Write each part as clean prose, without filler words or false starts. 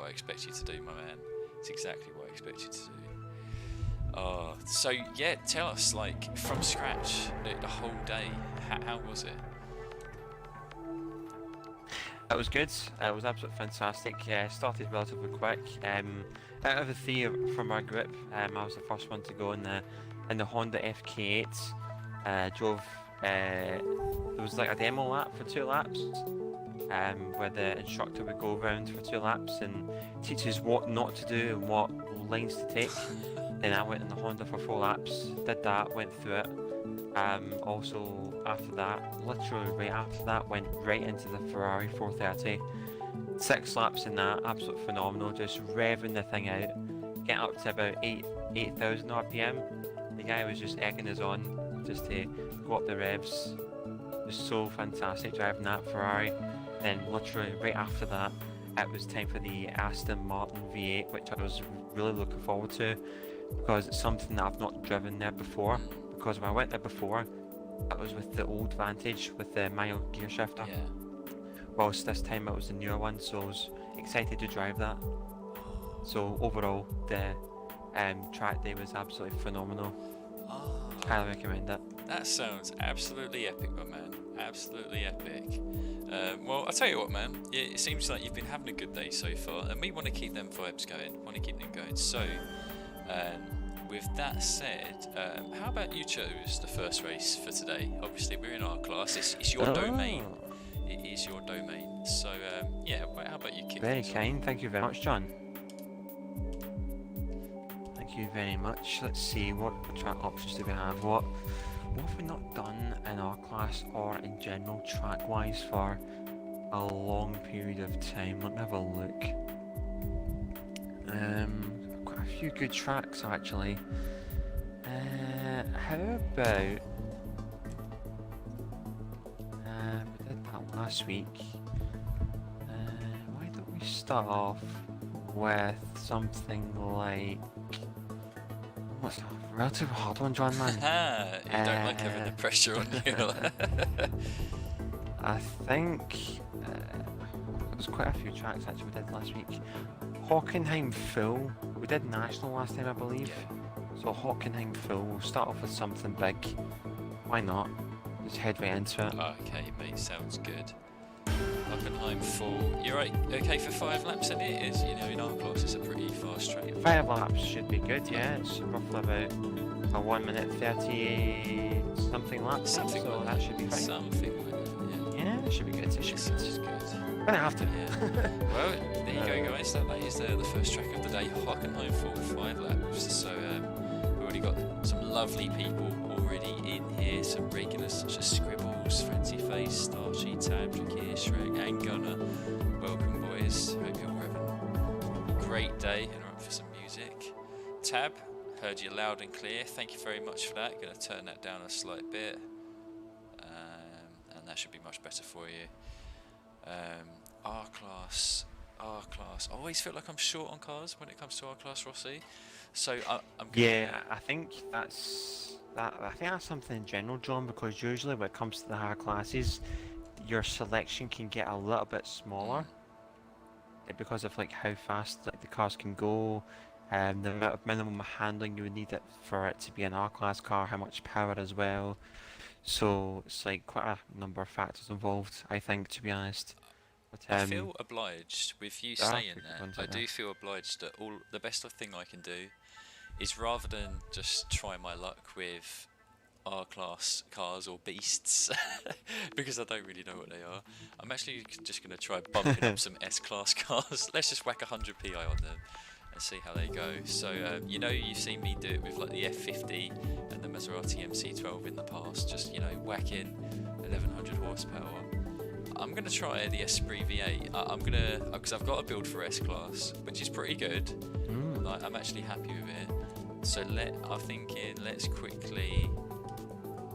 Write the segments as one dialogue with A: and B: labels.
A: what I expect you to do, my man. It's exactly what I expect you to do. So yeah, tell us, like, from scratch, the whole day, how was it?
B: It was good. It was absolutely fantastic. Started relatively quick. Out of the three from our group, I was the first one to go in the Honda FK8. Drove. There was like a demo lap for 2 laps, where the instructor would go around for 2 laps and teach us what not to do and what lines to take. Then I went in the Honda for 4 laps. Did that. Went through it. Also, after that, literally right after that, went right into the Ferrari 430. 6 laps in that, absolutely phenomenal, just revving the thing out, getting up to about 8,000 RPM. The guy was just egging us on, just to go up the revs. It was so fantastic driving that Ferrari. Then literally right after that, it was time for the Aston Martin V8, which I was really looking forward to, because it's something that I've not driven there before. Because when I went there before, it was with the old Vantage with the manual gear shifter.
A: Yeah.
B: Whilst this time it was the newer one, so I was excited to drive that. So overall, the track day was absolutely phenomenal. Highly recommend it.
A: That sounds absolutely epic, my man. Absolutely epic. Well, I'll tell you what, man. It seems like you've been having a good day so far, and we want to keep them vibes going. Want to keep them going. So, with that said, how about you chose the first race for today? Obviously, we're in our class. It's your domain. It is your domain. So, yeah, how about you kick
B: Very
A: things
B: kind. Thank you very much, John. Thank you very much. Let's see, what track options do we have? What have we not done in our class or in general track-wise for a long period of time? Let me have a look. Quite a few good tracks actually. How about we did that last week. Why don't we start off with something like, what's that? Relatively hard one, John, man.
A: You don't like having the pressure on you.
B: I think there's quite a few tracks actually we did last week. Hockenheim full. We did national last time, I believe. So Hockenheim full. We'll start off with something big. Why not? Just head right into it.
A: Okay, mate. Sounds good. Hockenheim full. You're right. Okay for 5 laps, and it is. You know, in our class, it's a pretty fast track.
B: 5 laps should be good. Yeah, it's roughly about a 1 minute 30 something laps.
A: Something
B: so
A: like
B: that should be fine.
A: Something like that.
B: Yeah, it should be good. It should be
A: This is
B: good.
A: good.
B: Gonna have to.
A: Yeah. Well, there you go, guys. That is the first track of the day. Hockenheim full 5 laps. So we've already got some lovely people already in here. Some regulars such as Scribbles, Fancy Face, Starchy, Tab, Shakir, Shrek, and Gunner. Welcome, boys. Hope you're having a great day and are up for some music. Tab, heard you loud and clear. Thank you very much for that. Going to turn that down a slight bit, and that should be much better for you. R-Class. I always feel like I'm short on cars when it comes to R-Class, Rossi. So I'm
B: Yeah, I think that's something in general, John, because usually when it comes to the higher classes, your selection can get a little bit smaller because of like how fast like the cars can go, and the amount of minimum handling you would need it for it to be an R-Class car, how much power as well. So it's like quite a number of factors involved, I think, to be honest. But,
A: I feel obliged with you saying that. I do
B: that.
A: feel obliged that the best thing I can do is, rather than just try my luck with R-Class cars or beasts, because I don't really know what they are, I'm actually just going to try bumping up some S-Class cars. Let's just whack 100 PI on them and see how they go. So you know, you've seen me do it with like the F50 and the Maserati MC12 in the past, just, you know, whacking 1100 horsepower. I'm going to try the Esprit V8. I'm going to, because I've got a build for S-Class, which is pretty good. Like, I'm actually happy with it. So I'm thinking, let's quickly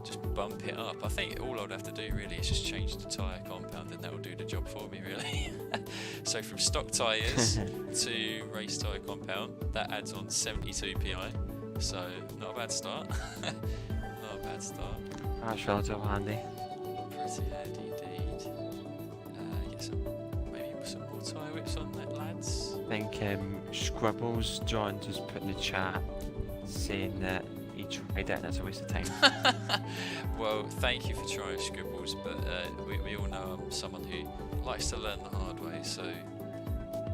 A: just bump it up. I think all I'd have to do really is just change the tyre compound, and that will do the job for me, really. So from stock tyres to race tyre compound, that adds on 72 PI. So not a bad start. Not a bad start.
B: That's relatively handy.
A: Pretty handy indeed. Yes, maybe some more tyre whips on that, lads?
B: I think Scribbles John just put in the chat saying that he tried it and it's a waste of time.
A: Well, thank you for trying, Scribbles, but we all know I'm someone who likes to learn the hard way, so,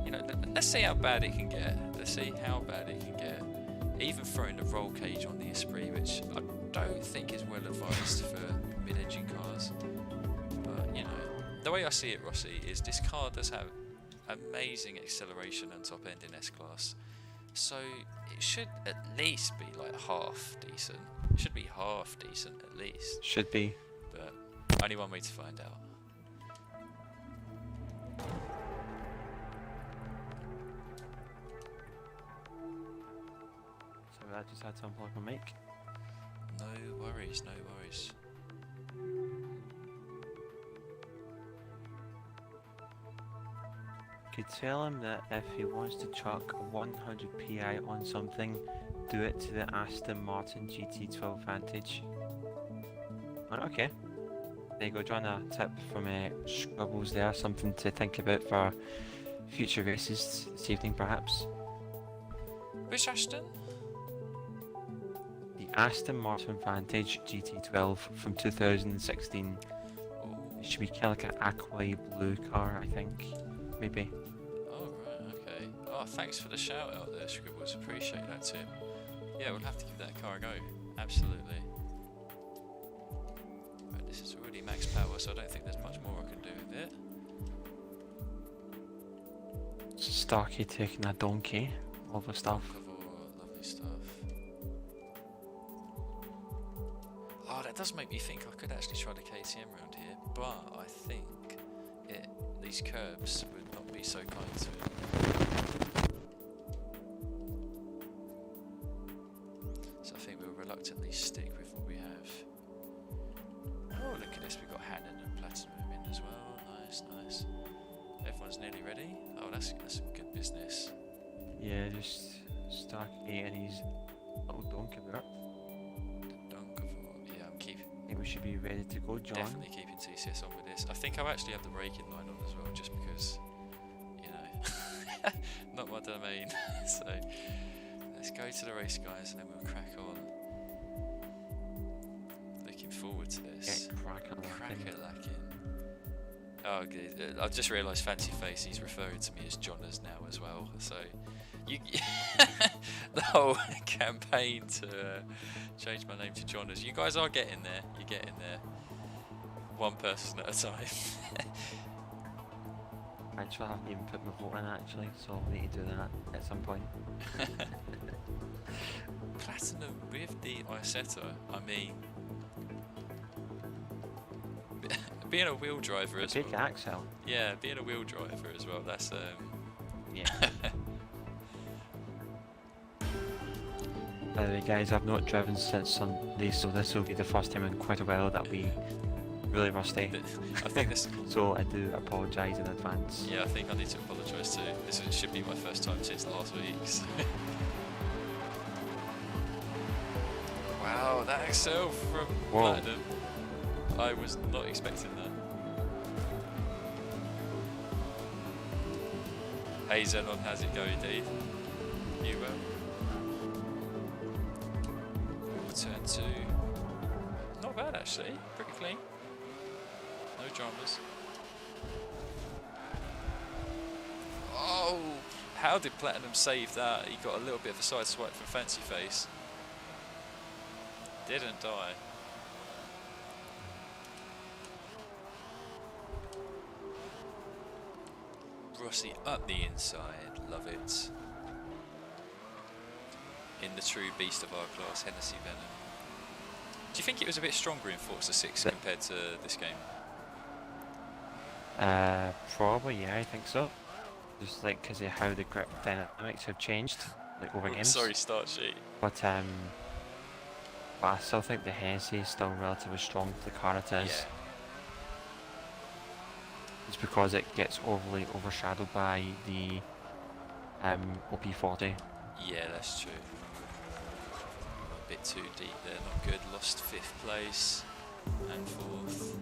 A: you know, let's see how bad it can get. Let's see how bad it can get. Even throwing the roll cage on the Esprit, which I don't think is well advised for mid-engine cars. But, you know, the way I see it, Rossi, is this car does have amazing acceleration and top end in S-Class. So it should at least be like half decent. It should be half decent at least.
B: Should be.
A: But only one way to find out.
B: So I just had to unplug my mic.
A: No worries, no worries.
B: Could tell him that if he wants to chuck 100 PI on something, do it to the Aston Martin GT12 Vantage. Oh, okay. There you go, John. A tip from Scribbles there. Something to think about for future races this evening, perhaps.
A: Which Ashton?
B: The Aston Martin Vantage GT12 from 2016.
A: Oh,
B: It should be kind of like an aqua blue car, I think. Maybe.
A: oh right, okay. Oh, thanks for the shout out there, Scribbles. Appreciate that tip. Yeah, we'll have to give that car a go. Absolutely. Right, this is already max power, so I don't think there's much more I can do with it.
B: Starkey taking a donkey. All the stuff.
A: Lovely stuff. Oh, that does make me think I could actually try the KTM round here, but I think these curbs would not be so kind to it. So I think we'll reluctantly stick with what we have. Oh, look at this, we've got Hannon and Platinum in as well. Nice, nice. Everyone's nearly ready. Oh, that's some good business.
B: Yeah, just Starkey and his little donkey there.
A: Yeah, I'm keeping.
B: I think we should be ready to go, John.
A: Definitely keeping TCS on with this. I think I'll actually have the braking line on as well, just because, you know, not my domain. So let's go to the race, guys, and then we'll crack on. Looking forward to this. Crack-a-lacking. Oh, good. I've just realised Fancy Face, he's referring to me as Johners now as well. So you, the whole campaign to change my name to Johners. You guys are getting there. You're getting there. One person at a time.
B: Actually, I haven't even put my vote in actually, so I need to do that at some point.
A: Platinum with the Isetta, I mean, being a wheel driver as well.
B: Big axle.
A: Yeah, being a wheel driver as well. That's
B: yeah. By the way, guys, I've not driven since Sunday, so this will be the first time in quite a while that'll be really rusty.
A: I think this.
B: So I do apologise in advance.
A: Yeah, I think I need to apologise too. This should be my first time since last week. So. Wow, that Excel from Platinum. I was not expecting that. Hey Zenon, how's it going, Dave? You well? We'll turn to. Not bad actually, pretty clean. No dramas. Oh, how did Platinum save that? He got a little bit of a side swipe from Fancy Face. Didn't die. Rossi up the inside, love it. In the true beast of our class, Hennessy Venom. Do you think it was a bit stronger in Forza 6 compared to this game?
B: Probably, yeah, I think so. Just like because of how the grip dynamics have changed, like over games.
A: Sorry, start sheet.
B: But I still think the Hennessy is still relatively strong for the car it is.
A: Yeah.
B: It's because it gets overly overshadowed by the OP40.
A: Yeah, that's true. A bit too deep there, not good. Lost 5th place and 4th.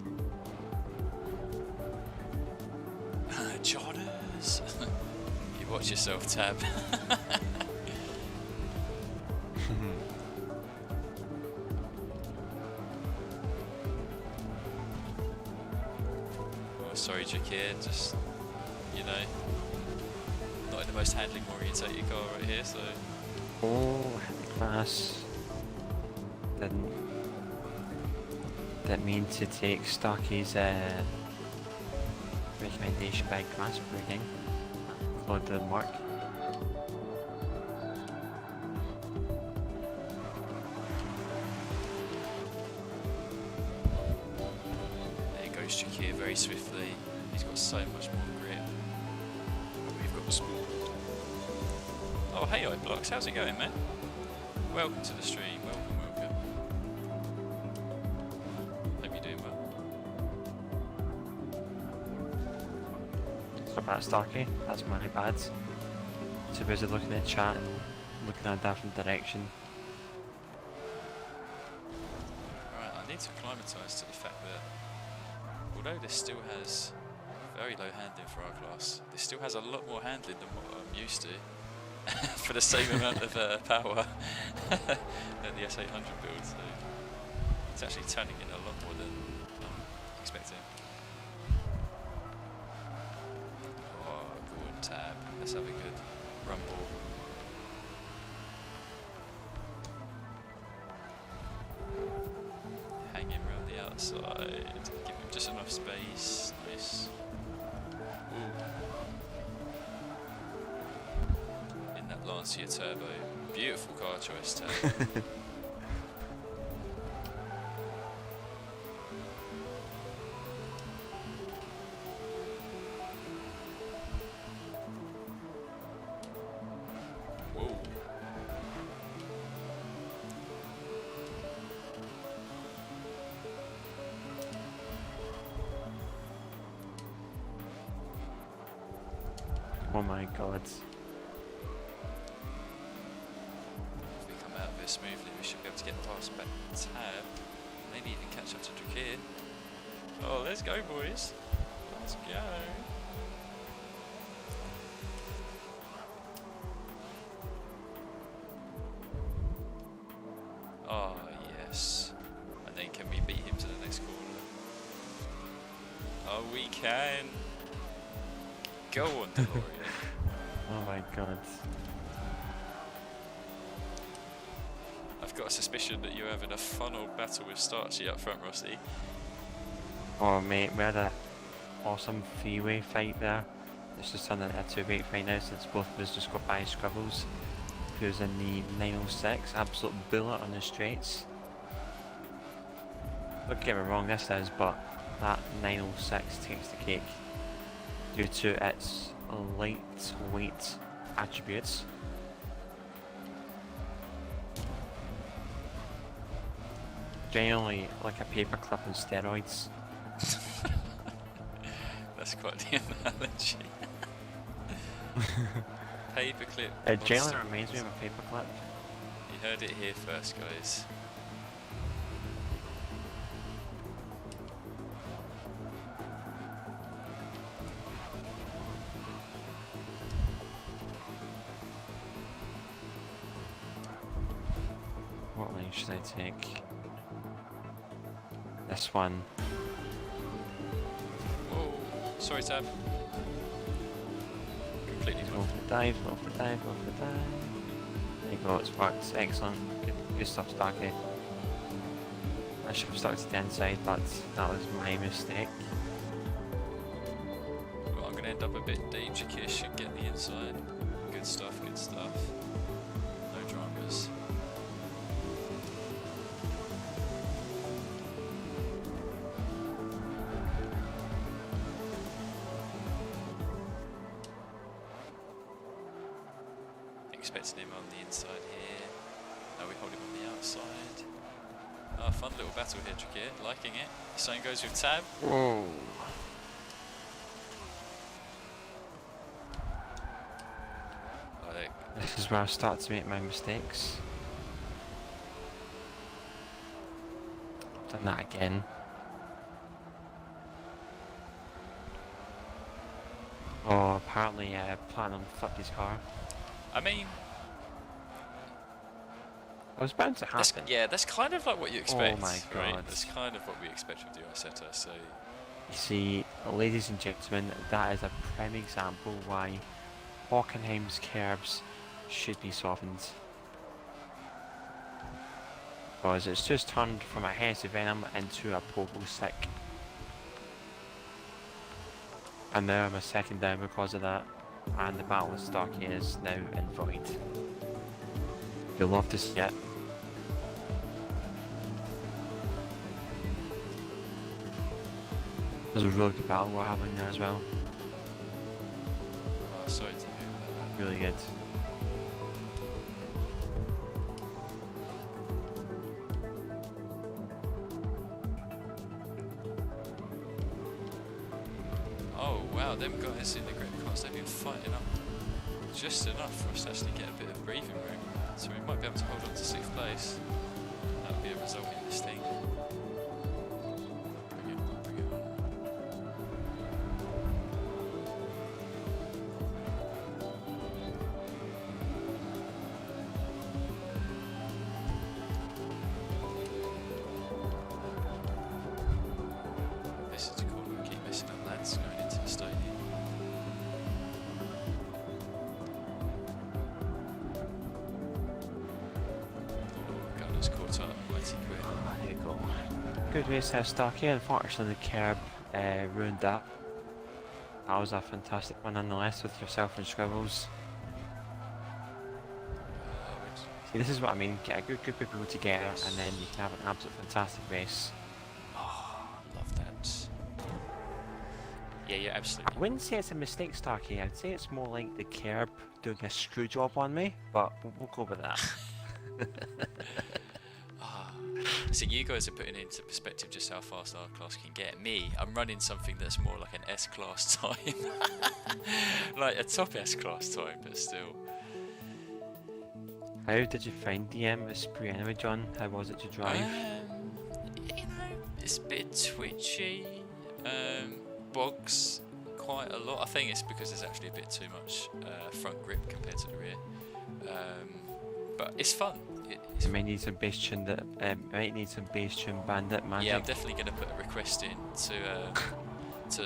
A: Johners! cars. You watch yourself, Tab. Oh, sorry, Jakir, just, you know, not in the most handling orientated car right here, so.
B: Oh, class. Didn't mean to take Starkey's recommendation by grass breaking. Claude didn't work.
A: There goes Jakir very swiftly. He's got so much more grip. We've got the sport. Oh, hey, iBlocks, how's it going, man? Welcome to the stream. Welcome. Hope you're doing well.
B: So that's Starkey. That's my bad. Too busy looking at chat and looking in a different direction.
A: Right, I need to acclimatise to the fact that although this still has very low handling for our class, this still has a lot more handling than what I'm used to for the same amount of power than the S800 build. So it's actually turning in a lot more than I'm expecting. Oh, good Tab. Let's have a good rumble. Hang him around the outside. Give him just enough space. Nice. Ooh. In that Lancia Turbo. Beautiful car choice, Tab. Whoa.
B: Oh my god.
A: If we come out of here smoothly, we should be able to get past back Tab. Maybe even catch up to Drakir. Oh, let's go, boys. Let's go. Oh, yes. And then can we beat him to the next corner? Oh, we can. Go on, DeLorean.
B: Oh my god.
A: I've got a suspicion that you're having a fun old battle with Starchy up front, Rossi.
B: Oh mate, we had a awesome three-way fight there. It's just turned into a two-way fight now since both of us just got by scribbles. Who's in the 906, absolute bullet on the straights. Don't get me wrong, this is, but that 906 takes the cake due to its lightweight attributes. Generally like a paperclip on steroids.
A: That's quite the analogy. Paperclip.
B: It generally reminds me of a paperclip.
A: You heard it here first, guys.
B: What lane should I take? This one.
A: Whoa. Sorry, Tab. Completely
B: Go
A: wrong.
B: for the dive, go for the dive, go for the dive. There you go, it's worked. Excellent. Good stuff, Starkey. I should have stuck to the inside, but that was my mistake.
A: Well, I'm going to end up a bit danger-kish and get the inside. Good stuff, good stuff. No dramas. Expecting him on the inside here. No, we hold him on the outside. Oh, fun little battle here, Drakir. Liking it. Same goes with Tab.
B: Whoa.
A: Oh,
B: This is where I start to make my mistakes. Done that again. Oh, apparently Platinum flipped his car.
A: I mean,
B: It was bound to happen.
A: that's kind of like what you expect.
B: Oh my
A: right?
B: God.
A: That's kind of what we expect with the Isetta. So,
B: You see, ladies and gentlemen, that is a prime example why Hockenheim's curbs should be softened. Because it's just turned from a Hesse Venom into a Pogo Stick. And now I'm a second down because of that, and the battle with Starkey is now in void. You'll love to see it. There's a really good battle we're having there as well.
A: sorry to hear that.
B: Really good.
A: Oh wow, them guys in the grip cars, they've been fighting up just enough for us to actually get a bit of breathing room. So we might be able to hold on to 6th place. That would be a result in this thing. Bring it on, bring it on. This is the corner we keep messing up, lads, going into the stadium. Gunner's caught up, mighty quick.
B: There you go. Good race there, Starkey. Unfortunately, the curb ruined that. That was a fantastic one nonetheless with yourself and Scribbles. See, this is what I mean. Get a good group of people together, and then you can have an absolute fantastic race.
A: Oh, love that. Yeah, yeah,
B: I
A: absolutely.
B: wouldn't say it's a mistake, Starkey. I'd say it's more like the curb doing a screw job on me, but we'll go with that.
A: So you guys are putting into perspective just how fast our class can get. Me, I'm running something that's more like an S-class time. Like a top S-class time, but still.
B: How did you find the Esprit anyway, John? How was it to drive?
A: You know, it's a bit twitchy. Bogs quite a lot. I think it's because there's actually a bit too much front grip compared to the rear. But it's fun.
B: You might need some bass tune bandit magic.
A: Yeah, I'm definitely going to put a request in to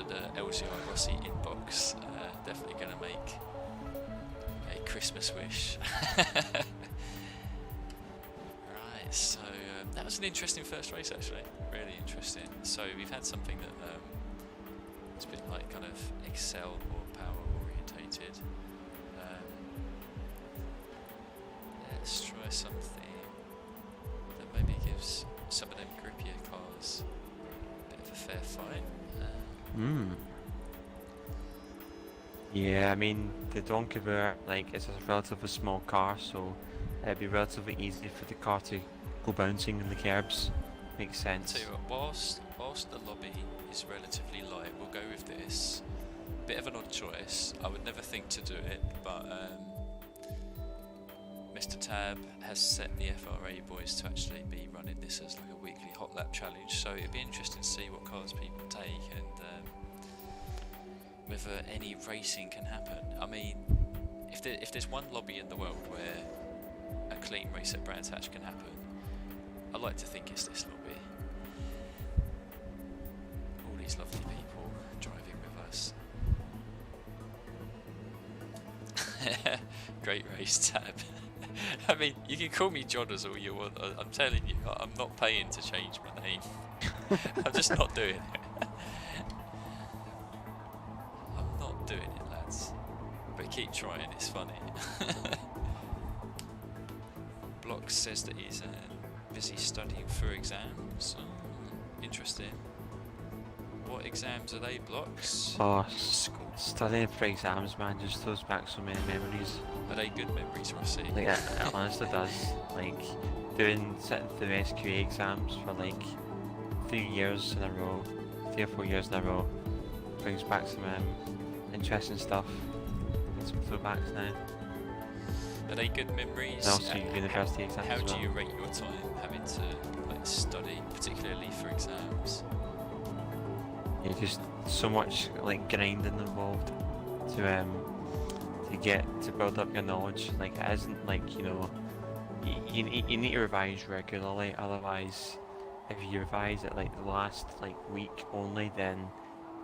A: the LGI Rossi inbox. Definitely going to make a Christmas wish. Right, so that was an interesting first race actually. Really interesting. So we've had something that it's been like kind of Excel or power orientated. Let's try something that maybe gives some of them grippier cars a bit of a fair fight.
B: Yeah, I mean, the Donkey Bear, like, it's a relatively small car, so it'd be relatively easy for the car to go bouncing in the curbs. Makes sense.
A: Tell you what, whilst the lobby is relatively light, we'll go with this. Bit of an odd choice. I would never think to do it, but Mr. Tab has set the FRA boys to actually be running this as like a weekly hot lap challenge, so it'd be interesting to see what cars people take and whether any racing can happen. I mean, if there's one lobby in the world where a clean race at Brands Hatch can happen, I like to think it's this lobby. All these lovely people driving with us. Great race, Tab. I mean, you can call me John as all you want. I'm telling you, I'm not paying to change my name. I'm just not doing it. I'm not doing it, lads. But keep trying, it's funny. Block says that he's busy studying for exams. Interesting. What exams are they, Blocks?
B: Oh, studying for exams, man, just throws back so many memories.
A: Are they good memories, Rossi?
B: Like, it honestly does. Like, sitting through SQA exams for like 3 years in a row, 3 or 4 years in a row, brings back some interesting stuff. Some throwbacks now.
A: Are they good memories?
B: And also university exams
A: How
B: as
A: do
B: well.
A: you rate your time having to like study, particularly for exams?
B: Yeah, just so much like grinding involved. to get to build up your knowledge. Like it isn't like, you know, you need to revise regularly. Otherwise, if you revise it like the last like week only, then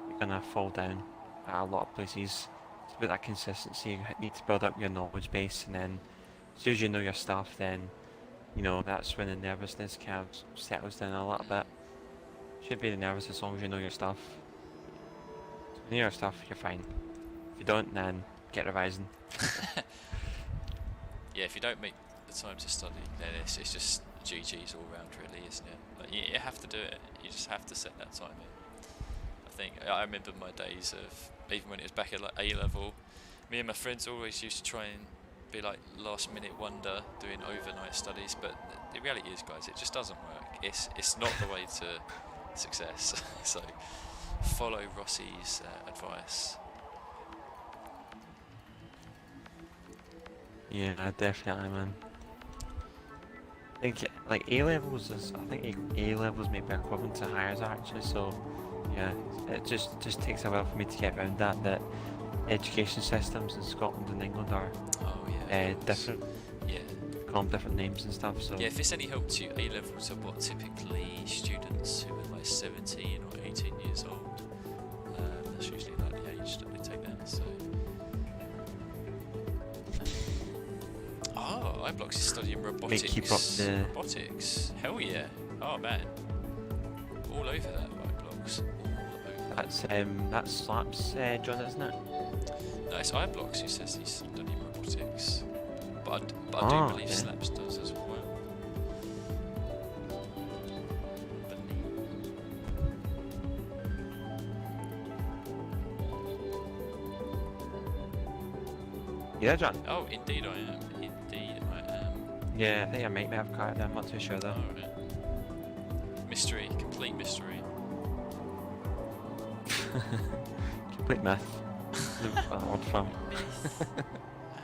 B: you're gonna fall down at a lot of places. It's about that consistency. You need to build up your knowledge base, and then as soon as you know your stuff, then you know that's when the nervousness kind of settles down a little bit. Shouldn't be nervous as long as you know your stuff. So when you know your stuff, you're fine. If you don't, then get revising.
A: Yeah, if you don't make the time to study, then it's just GG's all round, really, isn't it? Like, you have to do it. You just have to set that time in. I remember my days of, even when it was back at like A level, me and my friends always used to try and be like last minute wonder doing overnight studies, but the reality is, guys, it just doesn't work. It's not the way to success. So follow Rossi's advice.
B: Yeah, definitely, man. I think like A levels is, I think A levels may be equivalent to highers actually. So yeah, it just takes a while for me to get around that education systems in Scotland and England are different.
A: Yeah.
B: Call them different names and stuff. So
A: yeah, if it's any help to you, A levels are what typically students who are like 17 or 18 years old. That's usually like the age that they take them. So. Oh, iBlocks is studying robotics.
B: keep up the
A: robotics. Hell yeah. Oh man. All over that iBlocks. All over.
B: that's Slaps John, isn't it?
A: No, it's iBlocks who says he's studying robotics. But I do believe Slaps does as well.
B: Yeah, John.
A: Oh, indeed I am. Indeed I am.
B: Yeah, I think I might have caught it. I'm not too sure though.
A: Alright. Mystery, complete mystery.
B: Complete myth. Odd from.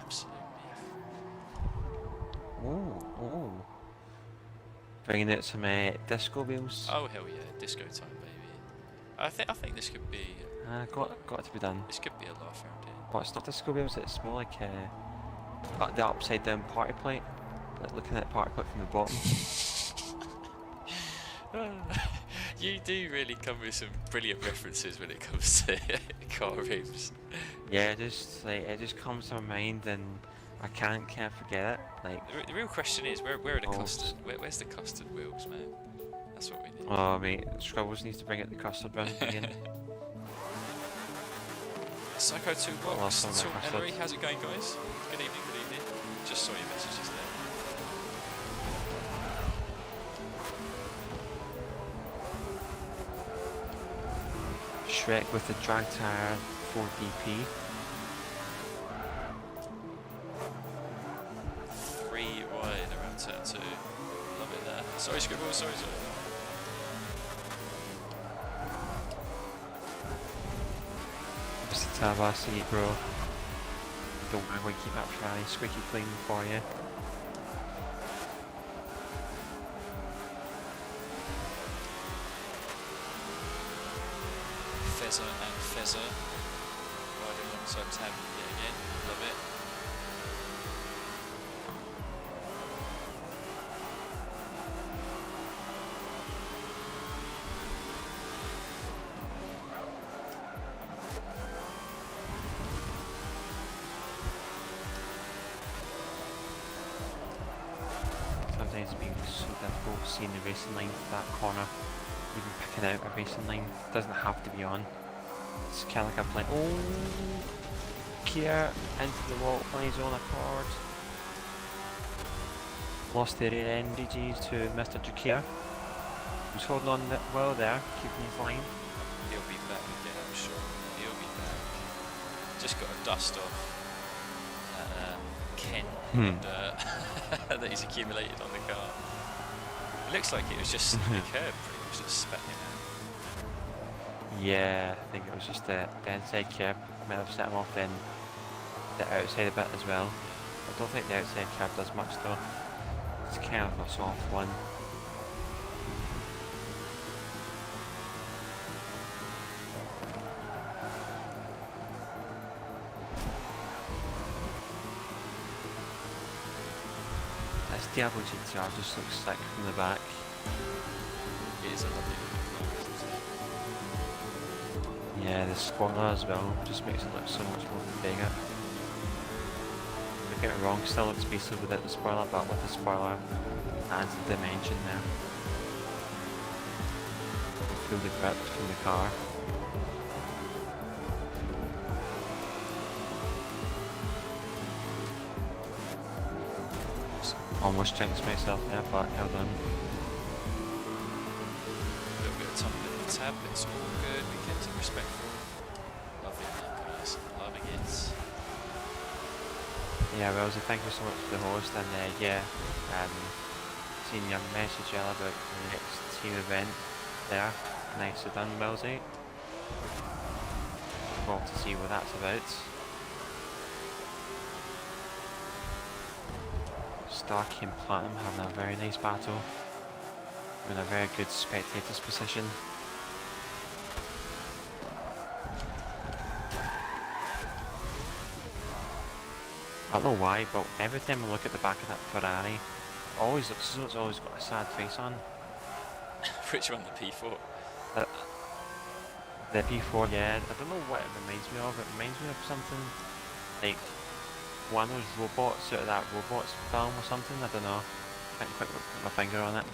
A: Absolute myth.
B: Oh. Bringing out some disco wheels.
A: Oh hell yeah, disco time, baby. I think this could be.
B: Got to be done.
A: This could be a laugh around here.
B: But it's not disco wheels. It's more like the upside down party plate. Like looking at the party plate from the bottom.
A: You do really come with some brilliant references when it comes to car rims.
B: Yeah, it just comes to my mind and I can't forget it. Like
A: The real question is, where are the custard? Where's the custard wheels, man? That's what we need.
B: Oh mate, Scrubbles needs to bring out the custard round again.
A: Psycho 2 Box.
B: Last time I
A: Ellery, how's it going, guys? Good evening, good evening. Just saw your messages there.
B: Shrek with the drag tire 4DP.
A: 3 wide around turn 2. Love it there. Sorry, Scribble, sorry.
B: Mr. Tabasi, bro. Don't mind we keep that fairly squeaky clean for you.
A: Fezzer and Fezzer. Riding alongside Tab yet again. Love it.
B: Sometimes it's been so difficult seeing the racing line for that corner. Even picking out a racing line doesn't have to be on. It's kind of like I'm playing. Oh, Kia into the wall on his own accord. Lost the rear end DGs to Mr. Jukia. He's holding on well there, keeping his line.
A: He'll be back again, I'm sure. He'll be back. Just got to dust off Ken that he's accumulated on the car. It looks like it was just the curb pretty much that spat him out.
B: Yeah, I think it was just the inside curb. Might have set him off then the outside a bit as well. I don't think the outside curb does much though. It's kind of a soft one. This Diablo GTR just looks sick from the back.
A: It is a lovely looking car, isn't it?
B: Yeah, the spoiler as well just makes it look so much more bigger. Don't get me wrong, still looks beastly without the spoiler, but with the spoiler adds the dimension there. Feel the grip from the car. Almost jinxed myself there, but held on.
A: A little bit of time in the tab, but it's all good. We kept it respectful. Loving that, guys. Loving it.
B: Yeah, Rosie, thank you so much for the host, and seeing your message about the next team event there. Nicely done, Rosie. Cool to see what that's about. Starkey and Platinum having a very nice battle. In a very good spectator's position. I don't know why, but every time I look at the back of that Ferrari, it always looks as though it's always got a sad face on.
A: Which one, the P4?
B: The P4, yeah, I don't know what it reminds me of. It reminds me of something like one of those robots out of that Robots film or something, I don't know. Can't quite put my finger on it.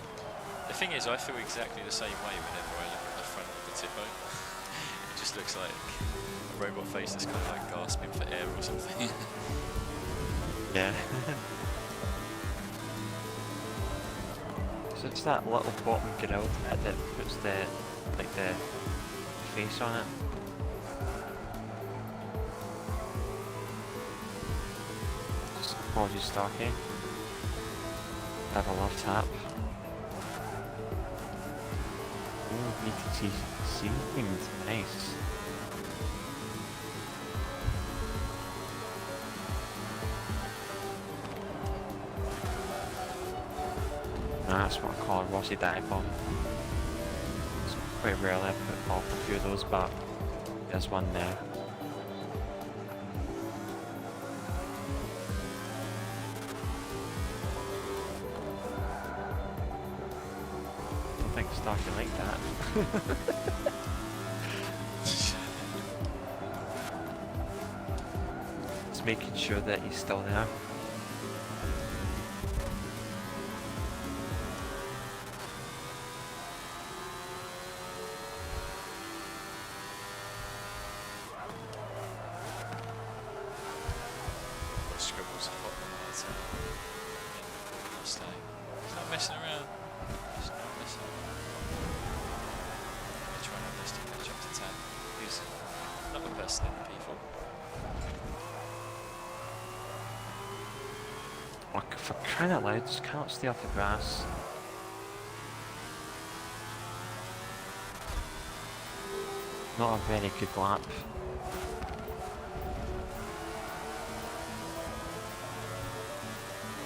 A: The thing is, I feel exactly the same way whenever I look at the front of the Tipo. It just looks like a robot face that's kind of like gasping for air or something.
B: Yeah. So it's that little bottom grill bit that puts the face on it. Apologies, Starkey. Have a love tap. Oh, BTC seemed nice. That's what I call a Rossi dive bomb. It's quite rarely I put off a few of those, but there's one there. I don't think Starkey like that. Just making sure that he's still there. For crying out loud, just cannot stay off the grass. Not a very good lap.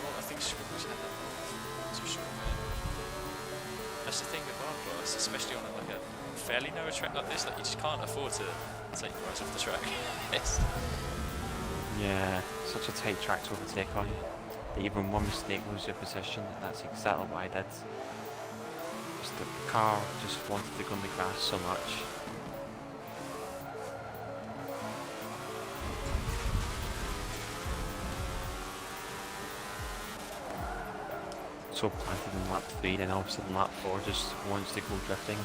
A: Well, I think Scribble's had that too short, man. That's the thing with our class, especially on like a fairly narrow track like this, like you just can't afford to take your eyes off the track. Yes.
B: Yeah, such a tight track to overtake on. Even one mistake lose your position, and that's exactly what I did. Just the car just wanted to go on the grass so much. So planted in lap 3, then all of a sudden lap 4 just wants to go drifting.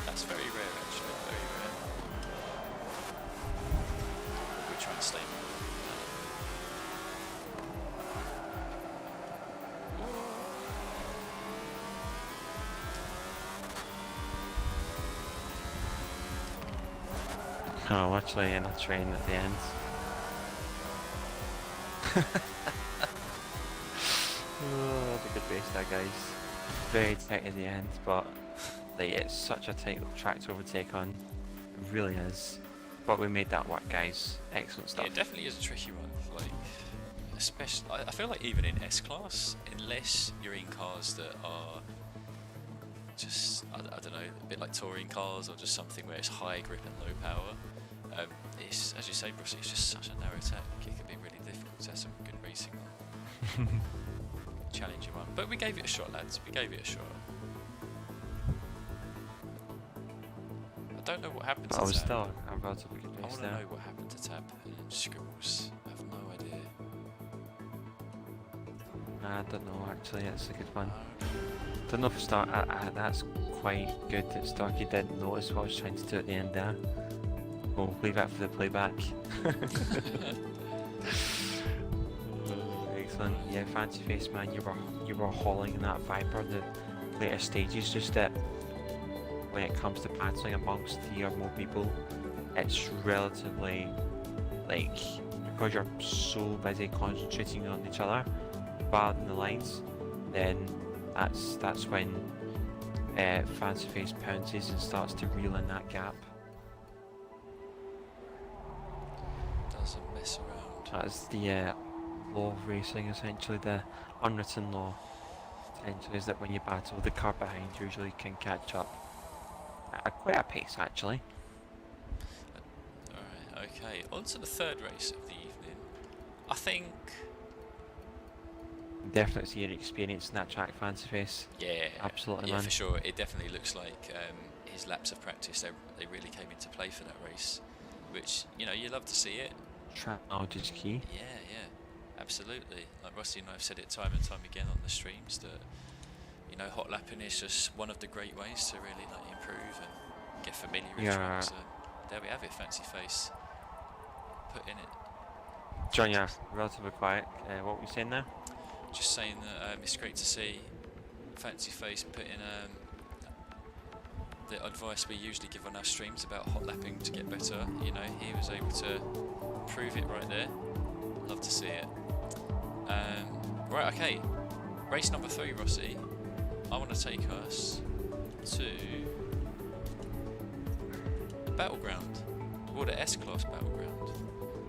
A: That's very rare actually, very rare. We'll try and stay
B: Oh, literally in a train at the end. Oh, that's a good race there, guys. Very tight at the end, but like, it's such a tight track to overtake on. It really is. But we made that work, guys. Excellent stuff.
A: Yeah, it definitely is a tricky one. Like, especially, I feel like even in S-Class, unless you're in cars that are just, I don't know, a bit like touring cars or just something where it's high grip and low power, it's, as you say, Bruce, it's just such a narrow track. It can be really difficult to have some good racing on. Challenging one. But we gave it a shot, lads. We gave it a shot. I don't know what happened to
B: I was
A: Tab.
B: still a relatively good
A: I
B: race
A: want to
B: there.
A: know what happened to Tab and Scribbles. I have no idea.
B: I don't know actually, it's a good one. Don't know if that's quite good that Starkey didn't notice what I was trying to do at the end there. We'll leave that for the playback. Excellent. Yeah, Fancy Face man, you were hauling in that Viper the later stages, just that when it comes to battling amongst 3 or more people, it's relatively like, because you're so busy concentrating on each other rather than the lines, then that's when Fancy Face pounces and starts to reel in that gap.
A: Doesn't mess around.
B: That's the law of racing, essentially, the unwritten law. Essentially, is that when you battle, the car behind usually can catch up at quite a pace, actually.
A: Alright, okay. On to the third race of the evening. I think...
B: Definitely see your experience in that track, Fancy Face.
A: Yeah,
B: Absolutely,
A: yeah,
B: man.
A: for sure. It definitely looks like his laps of practice, they really came into play for that race. Which, you know, you love to see it.
B: Track knowledge is key.
A: Yeah, yeah, absolutely. Like Rossi and I have said it time and time again on the streams that, you know, hot lapping is just one of the great ways to really like improve and get familiar with tracks. So there we have it, Fancy Face. Put in it.
B: John, yeah, relatively quiet. What were you saying there?
A: Just saying that it's great to see Fancy Face put in the advice we usually give on our streams about hot lapping to get better. You know, he was able to prove it right there. Love to see it. Right, okay. Race number 3, Rossi. I want to take us to the Battleground, or the S-Class Battleground.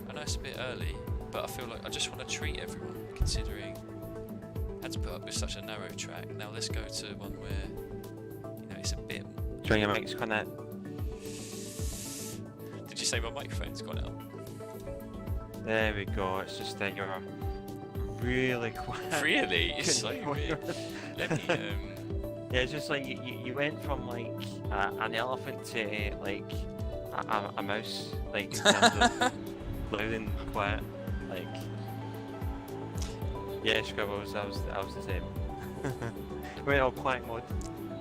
A: I know it's a bit early, but I feel like I just want to treat everyone, considering I had to put up with such a narrow track. Now let's go to one where, you know, it's a bit...
B: John, your mic's gone out.
A: Did you say my microphone's gone out?
B: There we go, it's just that you're really quiet.
A: Really? It's so weird. Let me,
B: Yeah, it's just like you went from like an elephant to like a mouse, like in terms of loud and quiet. Like, yeah, Scribbles, I was the same. Went all quiet mode.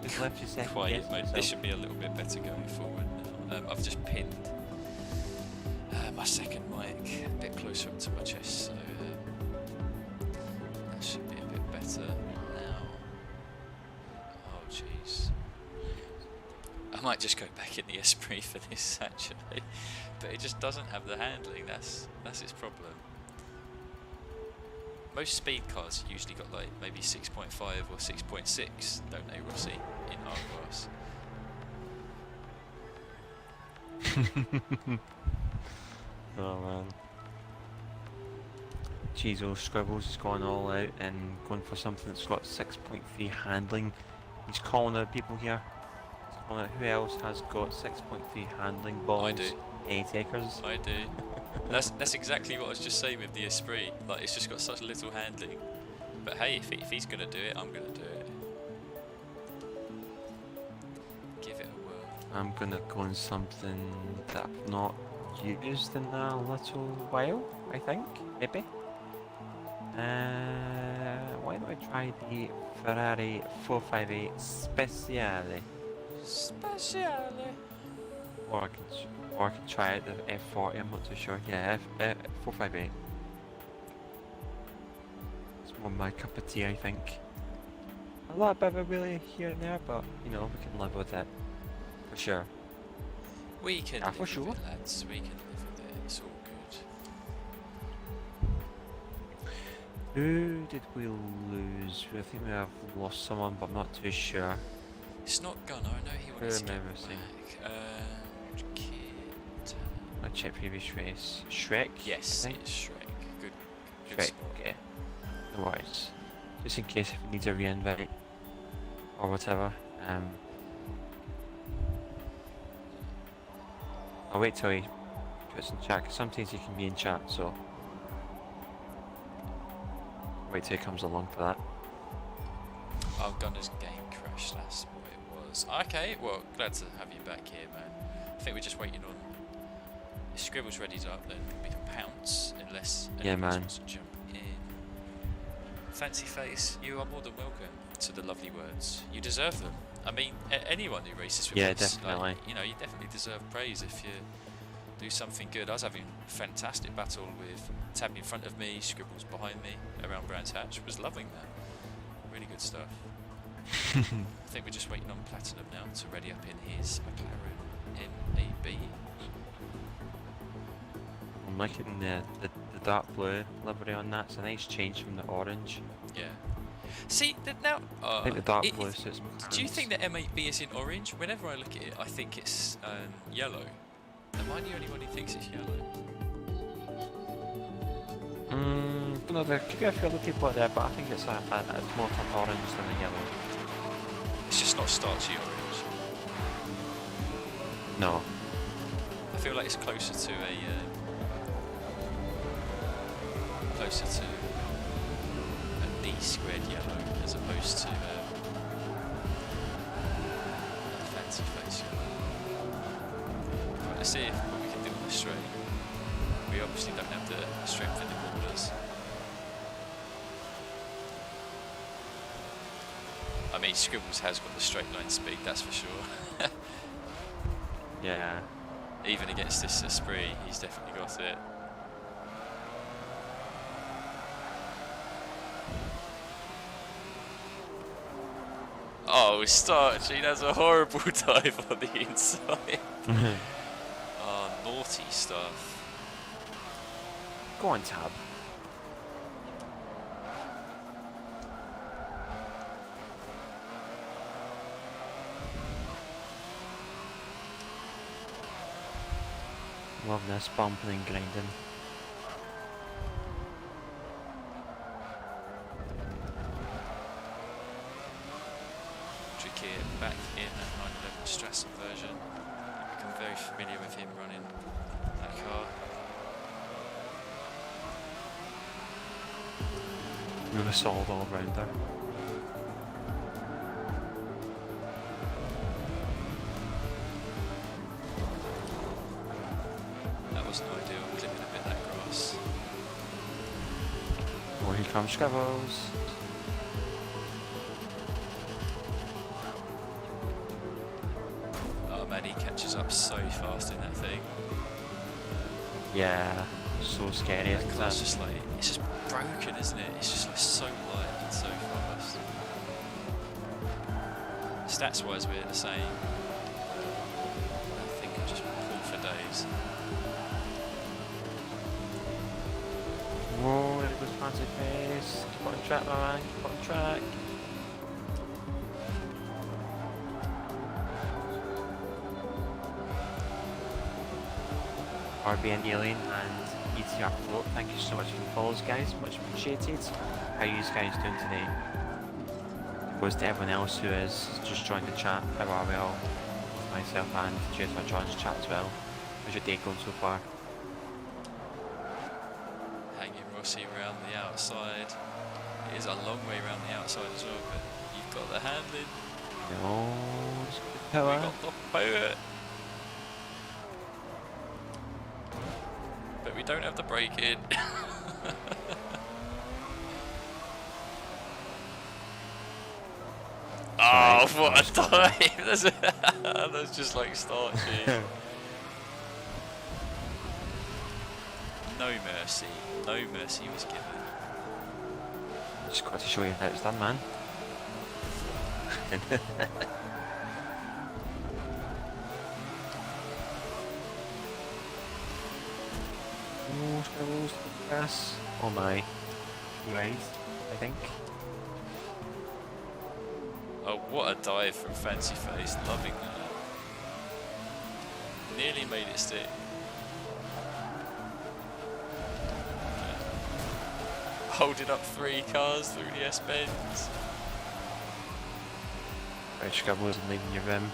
B: Just left you second.
A: quiet mode. This should be a little bit better going forward now. I've just pinned my second mic a bit closer up to my chest, so that should be a bit better now. Oh jeez. I might just go back in the Esprit for this actually, but it just doesn't have the handling. That's its problem. Most speed cars usually got like maybe 6.5 or 6.6, don't they, Rossi, in our class?
B: Oh man. Jeez, old Scribbles is going all out and going for something that's got 6.3 handling. He's calling out people here. He's calling out who else has got 6.3 handling balls.
A: I do.
B: A takers.
A: I do. That's exactly what I was just saying with the Esprit. Like, it's just got such little handling. But hey, if he's gonna do it, I'm gonna do it. Give it a whirl.
B: I'm gonna go on something that I've not used in a little while, I think, maybe. Why don't I try the Ferrari 458 Speciale?
A: Speciale.
B: Or I can try out the F40, I'm not too sure. Yeah, 458. It's more my cup of tea, I think. A lot bit of a wheelie here and there, but you know, we can live with it. For sure.
A: We can
B: Yeah,
A: live
B: for
A: with
B: sure.
A: it, lads. We can live with it. It's all good.
B: Who did we lose? I think we have lost someone, but I'm not too sure.
A: It's not Gunnar. I know he wanted to get
B: remember seeing?
A: back. Kid.
B: check previous race. Shrek?
A: Yes,
B: I think?
A: it's Shrek. Good
B: Shrek,
A: spot.
B: okay. No worries. Just in case if it needs a re-invite or whatever. I'll wait till he puts in chat, 'cause sometimes he can be in chat, so wait till he comes along for that.
A: Oh, Gunner's game crashed, that's what it was. Okay, well, glad to have you back here, man. I think we're just waiting on... If Scribble's readied up, then we can pounce, unless anyone else
B: man.
A: wants to jump in. Fancy Face, you are more than welcome to the lovely words. You deserve them. I mean, anyone who races with us,
B: definitely.
A: like, you know, you definitely deserve praise if you do something good. I was having a fantastic battle with Tab in front of me, Scribbles behind me, around Brands Hatch. Was loving that. Really good stuff. I think we're just waiting on Platinum now to ready up in his McLaren MAB.
B: I'm liking the dark blue livery on that. It's a nice change from the orange.
A: Yeah. See, now...
B: I think the dark blue suits me.
A: Do you think the M8B is in orange? Whenever I look at it, I think it's yellow. Am I the only one who thinks it's yellow?
B: No, there could be a few other people out there, but I think it's more of an orange than a yellow.
A: It's just not starchy orange.
B: No.
A: I feel like it's closer to a... closer to a D squared yellow as opposed to a fancy face yellow. Right, let's see what we can do on the straight. We obviously don't have the strength in the corners. I mean, Scribbles has got the straight line speed, that's for sure.
B: Yeah.
A: Even against this Esprit, he's definitely got it. Oh, Starchy, that's a horrible dive on the inside. Oh, naughty stuff.
B: Go on, Tab. Love this bumping and grinding.
A: Tricky back in that 911 Strassen version. I'm very familiar with him running that car.
B: You're a solid all-rounder.
A: That wasn't ideal, clipping a bit that grass.
B: Oh, here comes Scribbles.
A: Oh man, he catches up so fast in that thing.
B: Yeah, so scary,
A: That
B: isn't
A: car's
B: it?
A: just like, it's just broken, isn't it? It's just like so light and so fast. Stats wise, we're the same. I think I'll just pull for days.
B: Whoa, there goes Fancy Face. Keep on track, my man, keep on track. RBN Alien and ETR Float, thank you so much for the follows, guys, much appreciated. How are you guys doing today? Goes to everyone else who has just joined the chat, how are we all? Myself and cheers for joining the chat as well. How's your day going so far?
A: Hanging Rossi around the outside. It is a long way around the outside as well, but you've got the handling.
B: No, it's good
A: We
B: power.
A: got the power. But we don't have the braking. Oh, what a dive! That's just like starchy. No mercy. No mercy was given.
B: Just got to show you how it's done, man. Oh, Scribbles, gas. Oh my. Right, I think.
A: Oh, what a dive from Fancy Face. Loving that. Nearly made it stick. holding up 3 cars through the S-bends.
B: Right, Scrabble isn't leaving your rim.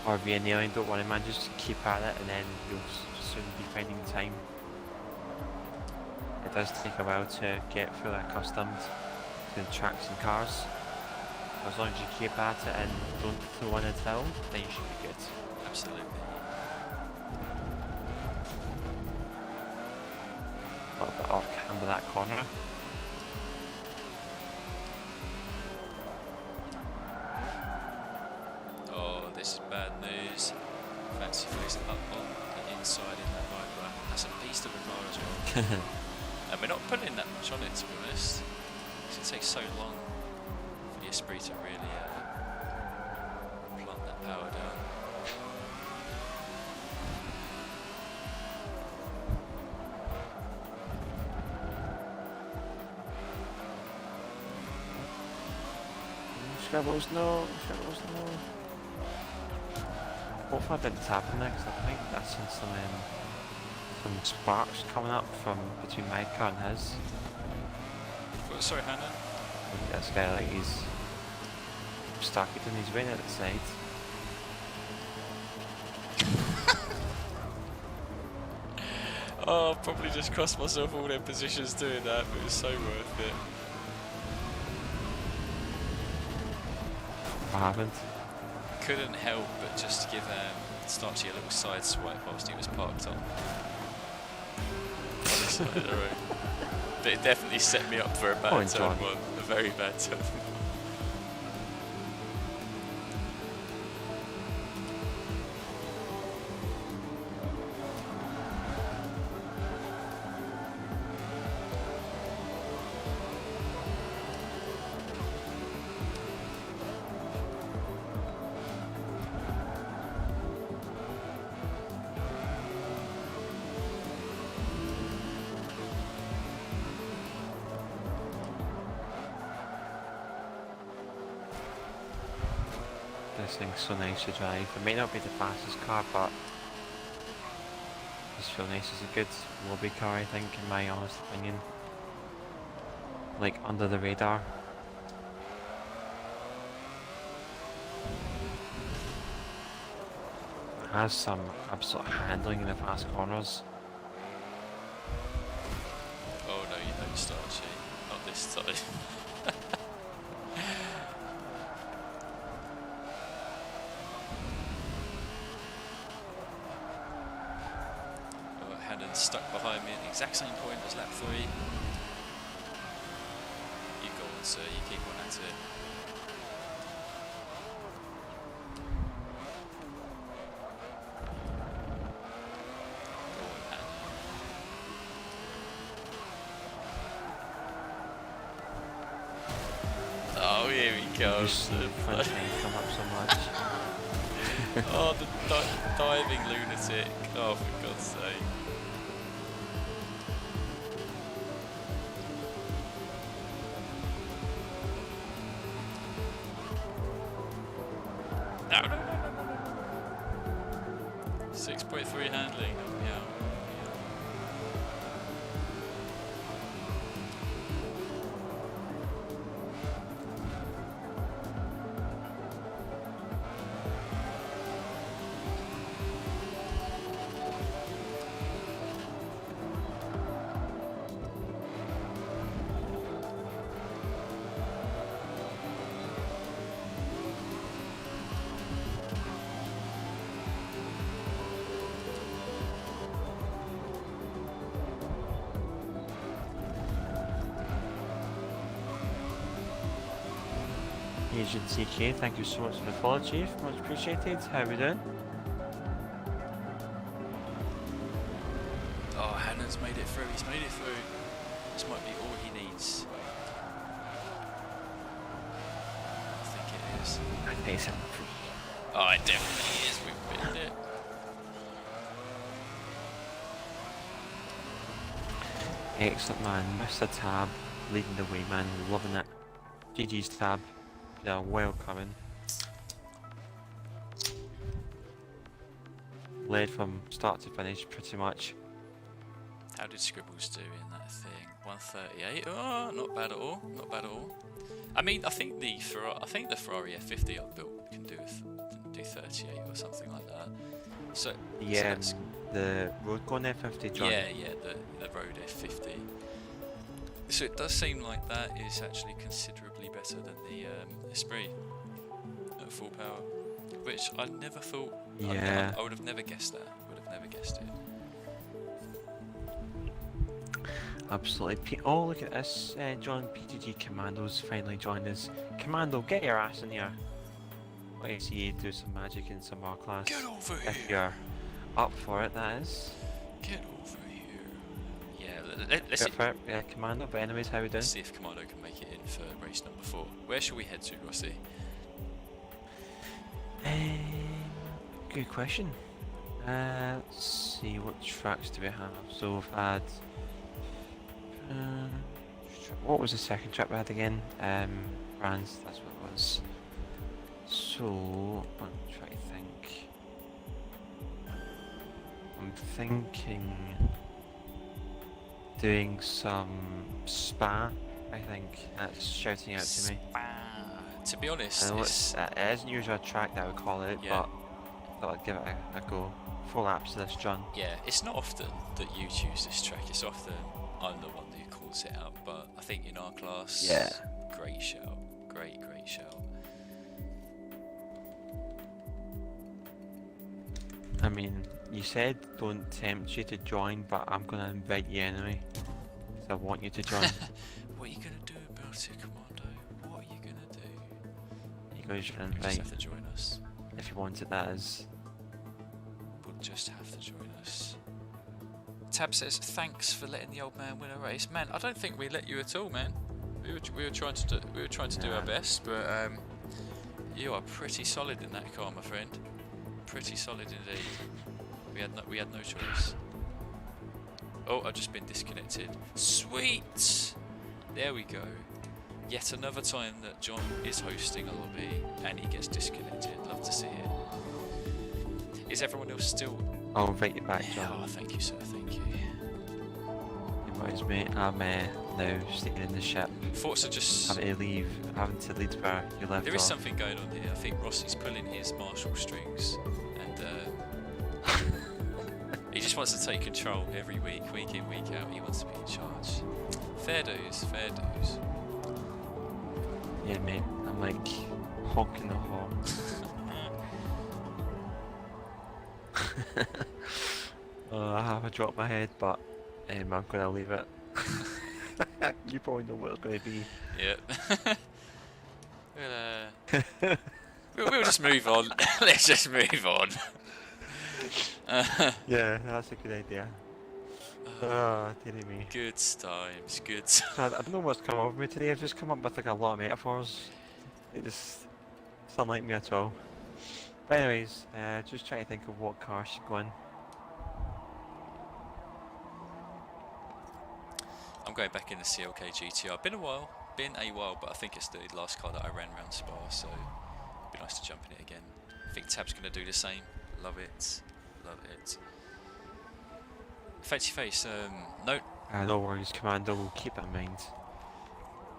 B: Or be a nailing, don't worry man, just keep at it and then you'll soon be finding time. It does take a while to get fully accustomed to the tracks and cars. As long as you keep at it and don't throw in a hill, then you should be good.
A: Absolutely.
B: A little bit off camber that corner.
A: Oh, this is bad news. Fancy face up on the inside in that Viper. That's a beast of a car as well. And we're not putting that much on it, to be honest. It takes so long for the Esprit to really plant that power down.
B: Scrabbles no, Scrabbles no. Hopefully I didn't tap him there because I think that's seen some sparks coming up from between my car and his.
A: Well, sorry, Hannah.
B: This guy, like, he's stuck it and he's waiting at the side.
A: Oh, I've probably just cost myself all their positions doing that, but it was so worth it.
B: What happened?
A: Couldn't help but just give Starchy a little side swipe whilst he was parked on. Side of the road. But it definitely set me up for a bad turn one, a very bad turn one.
B: This thing's so nice to drive. It may not be the fastest car, but it just feels nice. It's a good lobby car, I think, in my honest opinion. Like, under the radar. It has some absolute handling in the fast corners.
A: Oh no, you don't, Starchy. Not this time. Hannon's stuck behind me at the exact same point as lap 3. You go on, sir, you keep on at it. Go on, Hannon. Oh, here he goes.
B: The front end come up so much.
A: Oh, the diving lunatic. Oh, for God's sake. No, no, no, no, no, no. 6.3 handling. Yeah.
B: Agent CK, thank you so much for the follow, Chief. Much appreciated. How are we doing?
A: Oh, Hannon's made it through. He's made it through. This might be all he needs. I think it is.
B: I think it's
A: Oh, it definitely is. We've been it.
B: excellent, man. Mr. Tab leading the way, man. Loving it. GG's Tab. Yeah, well coming. Led from start to finish, pretty much.
A: How did Scribbles do in that thing? 138. Oh, not bad at all. Not bad at all. I mean, I think the Ferrari F50 I built can do 38 or something like that. So
B: Yeah,
A: so
B: the road going F50, John.
A: yeah, the road F50. So it does seem like that is actually considerably better than the Esprit at full power, which I never thought.
B: Yeah.
A: I would have never guessed that. Would have never guessed it.
B: Absolutely. Oh, look at this, John. PTG Commando's finally joined us. Commando, get your ass in here. I want to see you do some magic in some R class.
A: Get over
B: If
A: here.
B: you're up for it, that is.
A: Get over here. Yeah, let's see.
B: Go for it, yeah, Commando. But anyways, how we doing?
A: Let's see if Commando can make it in for race number 4. Where shall we head to, Rossi?
B: Good question. Let's see, what tracks do we have? So we've had. What was the second track we had again? France, that's what it was. So, I'm trying to think. I'm thinking doing some Spa, I think. That's shouting out to me.
A: To be honest,
B: I know it isn't usually a track that I would call it,
A: Yeah.
B: but I thought I'd give it a go. 4 laps of this, John.
A: yeah, it's not often that you choose this track. It's often I'm the one who calls it out. But I think in our class,
B: Yeah.
A: great shout, great shout.
B: I mean, you said don't tempt you to join, but I'm going to invite you anyway. 'Cause I want you to join.
A: What are you gonna do about it, Commando? What are you gonna do?
B: You guys should
A: You just
B: invite,
A: have to join us.
B: if you want it, that is.
A: We'll just have to join us. Tab says, thanks for letting the old man win a race. Man, I don't think we let you at all, man. We were trying to do our best, but you are pretty solid in that car, my friend. Pretty solid indeed. We had no choice. Oh, I've just been disconnected. Sweet! There we go. Yet another time that John is hosting a lobby and he gets disconnected. Love to see it. Is everyone else still?
B: I'll invite you back, John.
A: Oh, thank you, sir. Thank you.
B: Anyways, mate, I'm now staying in the ship.
A: Forza just.
B: Having to leave where you left
A: There is
B: off.
A: something going on here. I think Rossi's pulling his Marshall strings, and he just wants to take control every week in, week out. He wants to be in charge. Fair dues, fair dues.
B: Yeah, mate, I'm like honking the horn. I haven't dropped my head, but I'm gonna leave it. You probably know what it's gonna be.
A: Yeah. We'll just move on. Let's just move on.
B: Yeah, that's a good idea. Oh, dearie me.
A: Good times, good
B: I don't know what's come over me today. I've just come up with like a lot of metaphors. It just it's unlike me at all. But anyways, just trying to think of what car should go in.
A: I'm going back in the CLK GTR. Been a while, but I think it's the last car that I ran around Spa, so it'd be nice to jump in it again. I think Tab's going to do the same. Love it, love it. Fancy face, no
B: No worries, Commando, we'll keep that in mind.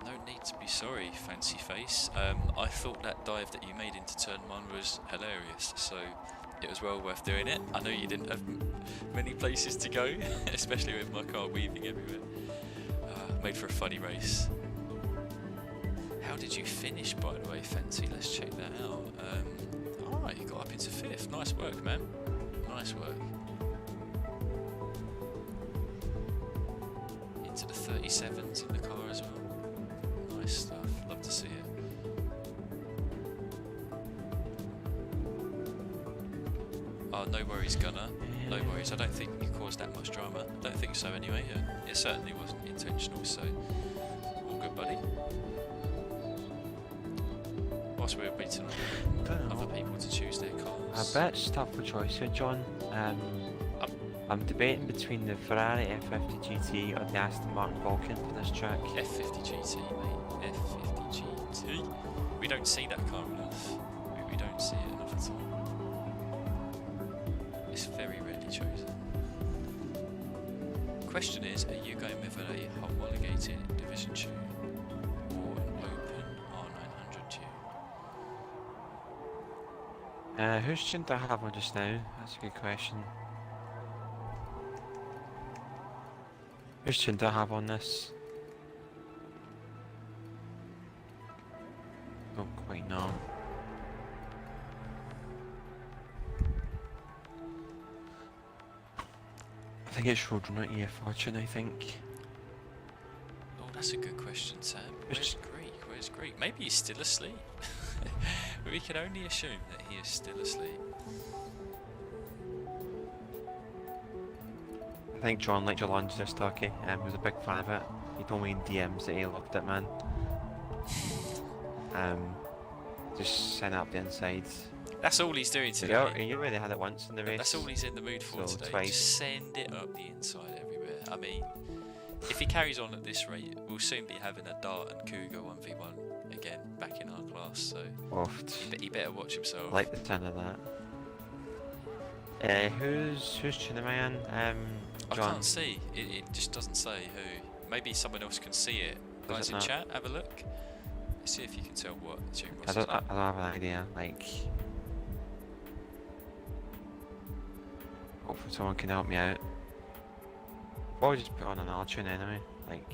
A: no need to be sorry, Fancy face. I thought that dive that you made into turn 1 was hilarious, so it was well worth doing it. I know you didn't have many places to go, especially with my car weaving everywhere. Made for a funny race. How did you finish, by the way, Fancy? Let's check that out. Alright, you got up into 5th. Nice work, man. Nice work. Into the 37s in the car as well. Nice stuff. Love to see it. Oh, no worries, Gunner. No worries. I don't think you caused that much drama. I don't think so anyway. It certainly wasn't intentional, so all good, buddy. Whilst we're waiting on other people to choose their cars.
B: A bit tough for choice here, John. I'm debating between the Ferrari F50 GT or the Aston Martin Vulcan for this track.
A: F50 GT, mate. F50 GT. We don't see that car enough. We don't see it enough at all. It's very rarely chosen. question is, are you going with a homologated Division 2 or an open R900 tube?
B: Whose tune do I have on just now? That's a good question. Whose tune do I have on this? Don't quite know. I think it's Roadrunner EFR tune, I think.
A: Oh, that's a good question, Sam. Where's Greek? Where's Greek? Maybe he's still asleep. We can only assume that he is still asleep.
B: I think John liked your lunch this turkey and was a big fan of it. He told me in DMs that he loved it, man. Just sent up the inside.
A: That's all he's doing today.
B: Yeah, you already had it once in the race.
A: That's all he's in the mood for
B: So
A: today.
B: twice.
A: Just send it up the inside everywhere. I mean, if he carries on at this rate, we'll soon be having a Dart and Cougar 1v1 again back in our class. So he better watch himself.
B: I like the sound of that. Whose tune am I in?
A: I
B: John.
A: can't see. It just doesn't say who. Maybe someone else can see it.
B: Does
A: Guys
B: it
A: in
B: not?
A: chat, have a look. See if you can tell what tune
B: I
A: Ross
B: don't,
A: is
B: I
A: on.
B: don't have an idea. Like, hopefully someone can help me out. Or just put on another tune anyway. Like,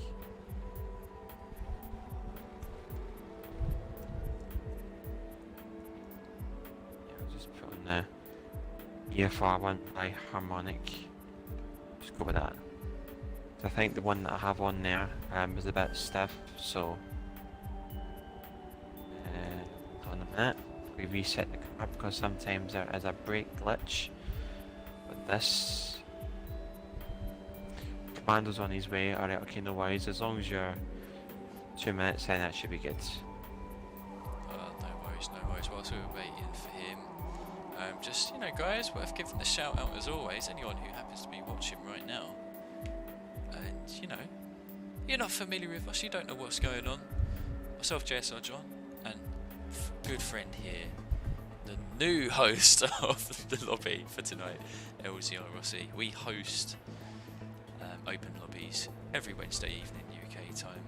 B: yeah, I'll just put on the EFR one by Harmonic. Just go with that. I think the one that I have on there is a bit stiff, so hold on a minute. We reset the car because sometimes there is a brake glitch. But this commando's on his way. Alright, okay, no worries. As long as you're 2 minutes in, that should be good.
A: No worries, no worries. Whilst we were waiting for him, just, you know, guys, worth giving a shout out as always. Anyone who happens to be watching right now, and you know, you're not familiar with us, you don't know what's going on. Myself, JSR John, and good friend here, the new host of the lobby for tonight, LZR Rossi. We host open lobbies every Wednesday evening UK time,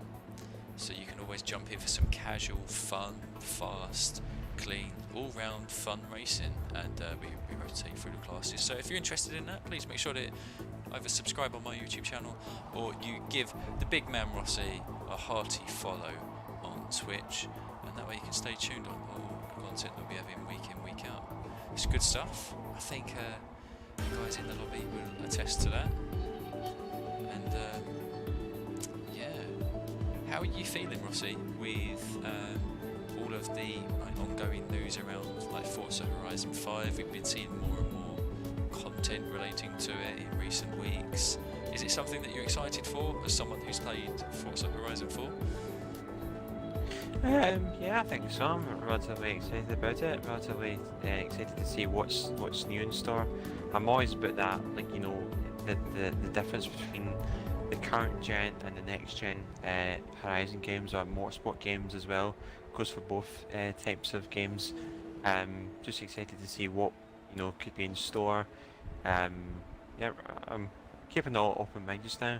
A: so you can always jump in for some casual, fun, fast, clean, all-round fun racing, and we rotate through the classes. So if you're interested in that, please make sure to either subscribe on my YouTube channel or you give the big man Rossi a hearty follow on Twitch, and that way you can stay tuned on all the content that we have in, week out. It's good stuff. I think you guys in the lobby will attest to that. And yeah, how are you feeling, Rossi, with all of the ongoing news around like Forza Horizon 5? We've been seeing more and more content relating to it in recent weeks. Is it something that you're excited for as someone who's played Forza Horizon 4?
B: Yeah, I think so. I'm relatively excited about it. Relatively excited to see what's new in store. I'm always about that, like, you know, the difference between the current gen and the next gen Horizon games or motorsport games as well. Goes for both types of games. Just excited to see what, you know, could be in store. Yeah, I'm keeping all open mind just now.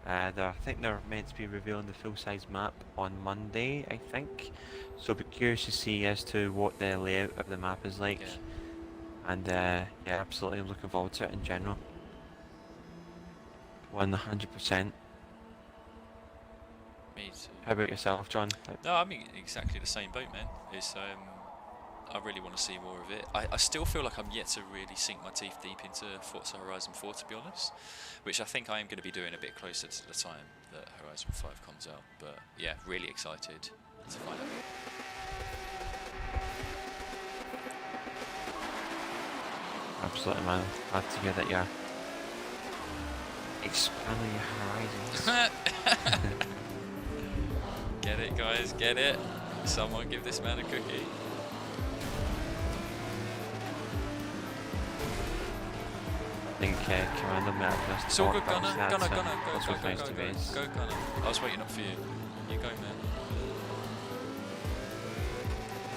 B: I think they're meant to be revealing the full-size map on Monday, I think. So I'll be curious to see as to what the layout of the map is like.
A: Yeah.
B: And yeah, absolutely, I'm looking forward to it in general. 100%.
A: Me too.
B: How about yourself, John?
A: No, I'm in exactly the same boat, man. It's I really want to see more of it. I still feel like I'm yet to really sink my teeth deep into Forza Horizon 4, to be honest, which I think I am going to be doing a bit closer to the time that Horizon 5 comes out. But yeah, really excited to find out.
B: Absolutely, man. Glad to hear that you're expanding your horizons.
A: Get it, guys, get it. Someone give this man a cookie.
B: I think Commander might have just
A: It's all good,
B: talked
A: Gunner.
B: about
A: Gunner,
B: that,
A: Gunner, go,
B: that's
A: go,
B: what's
A: go,
B: nice
A: go,
B: to
A: go,
B: raise.
A: go, Gunner. I was waiting up for you. You go, man.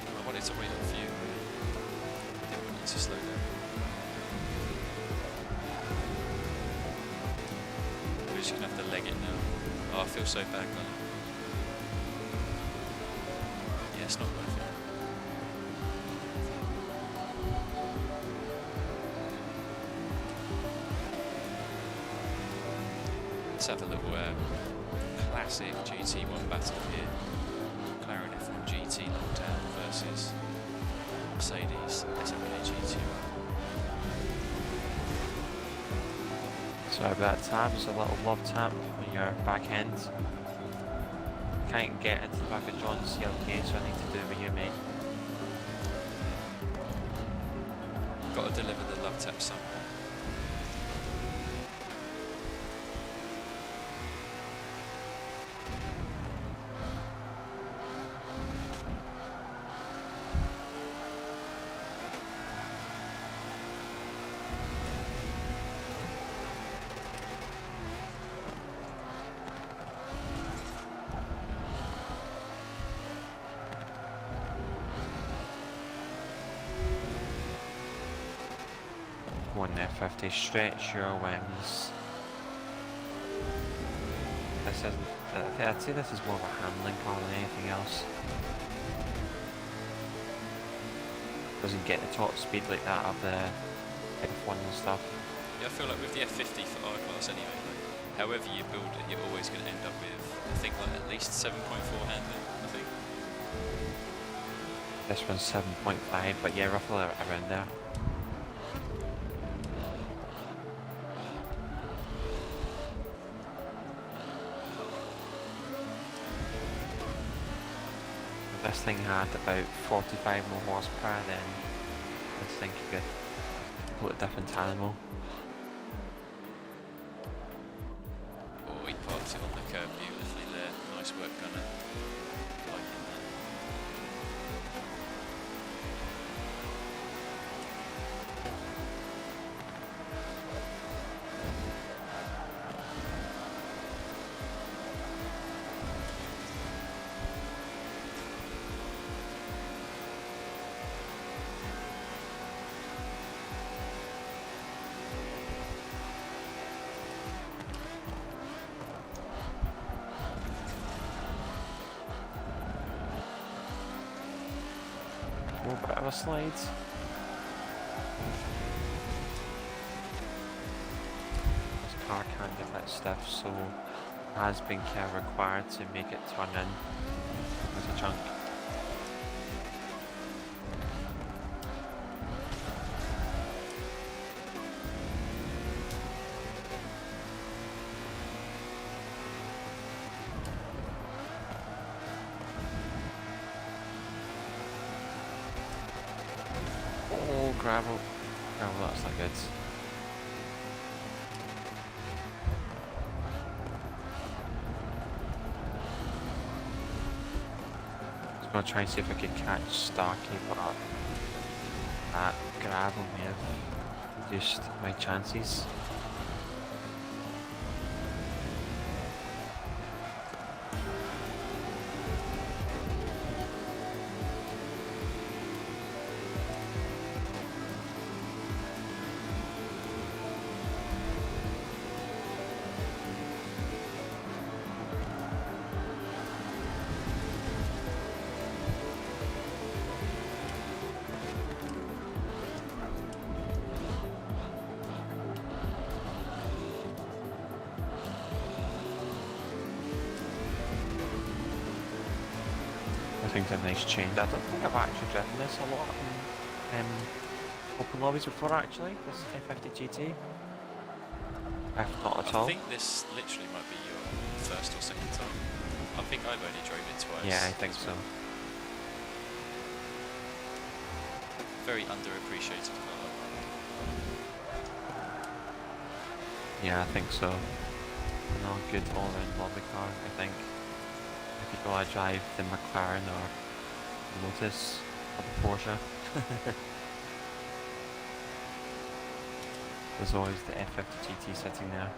A: I wanted to wait up for you. Didn't want you to slow down. Oh, I feel so bad now. Yeah, it's not worth it. Let's have a little classic GT1 battle here. McLaren F1 GT lockdown versus Mercedes SMK GT1.
B: Sorry about that tab, it's a little love tap on your back end. Can't get into the back of John's CLK, so I need to do it with you, mate.
A: Got to deliver the love tap somewhere.
B: Come on there, 50, stretch your wings. This isn't, I'd say this is more of a handling car than anything else. Doesn't get the top speed like that of the F1 and stuff.
A: Yeah, I feel like with the F50 for our class anyway, like, however you build it, you're always going to end up with, I think, like at least 7.4 handling, I think.
B: This one's 7.5, but yeah, roughly around there. If this thing had about 45 more horsepower, then this thing could be a completely different animal.
A: Oh, he parked it on the curb beautifully there. Nice work, Gunner. Liking that.
B: More bit of a slide. This car can be a bit stiff, so has been care required to make it turn in as a chunk. Oh, gravel. Gravel, that's not good. I was going to try and see if I could catch Starkey, but that gravel may have reduced my chances. I think it's a nice change. I don't think I've actually driven this a lot in open lobbies before actually, this F50 GT. If not at all.
A: I think this literally might be your first or second time. I think I've only drove it twice.
B: Yeah, I think so.
A: Very underappreciated car.
B: Yeah, I think so. No, good all-round lobby car, I think. If you go to drive the McLaren or the Lotus or the Porsche. There's always the F50 GT sitting there.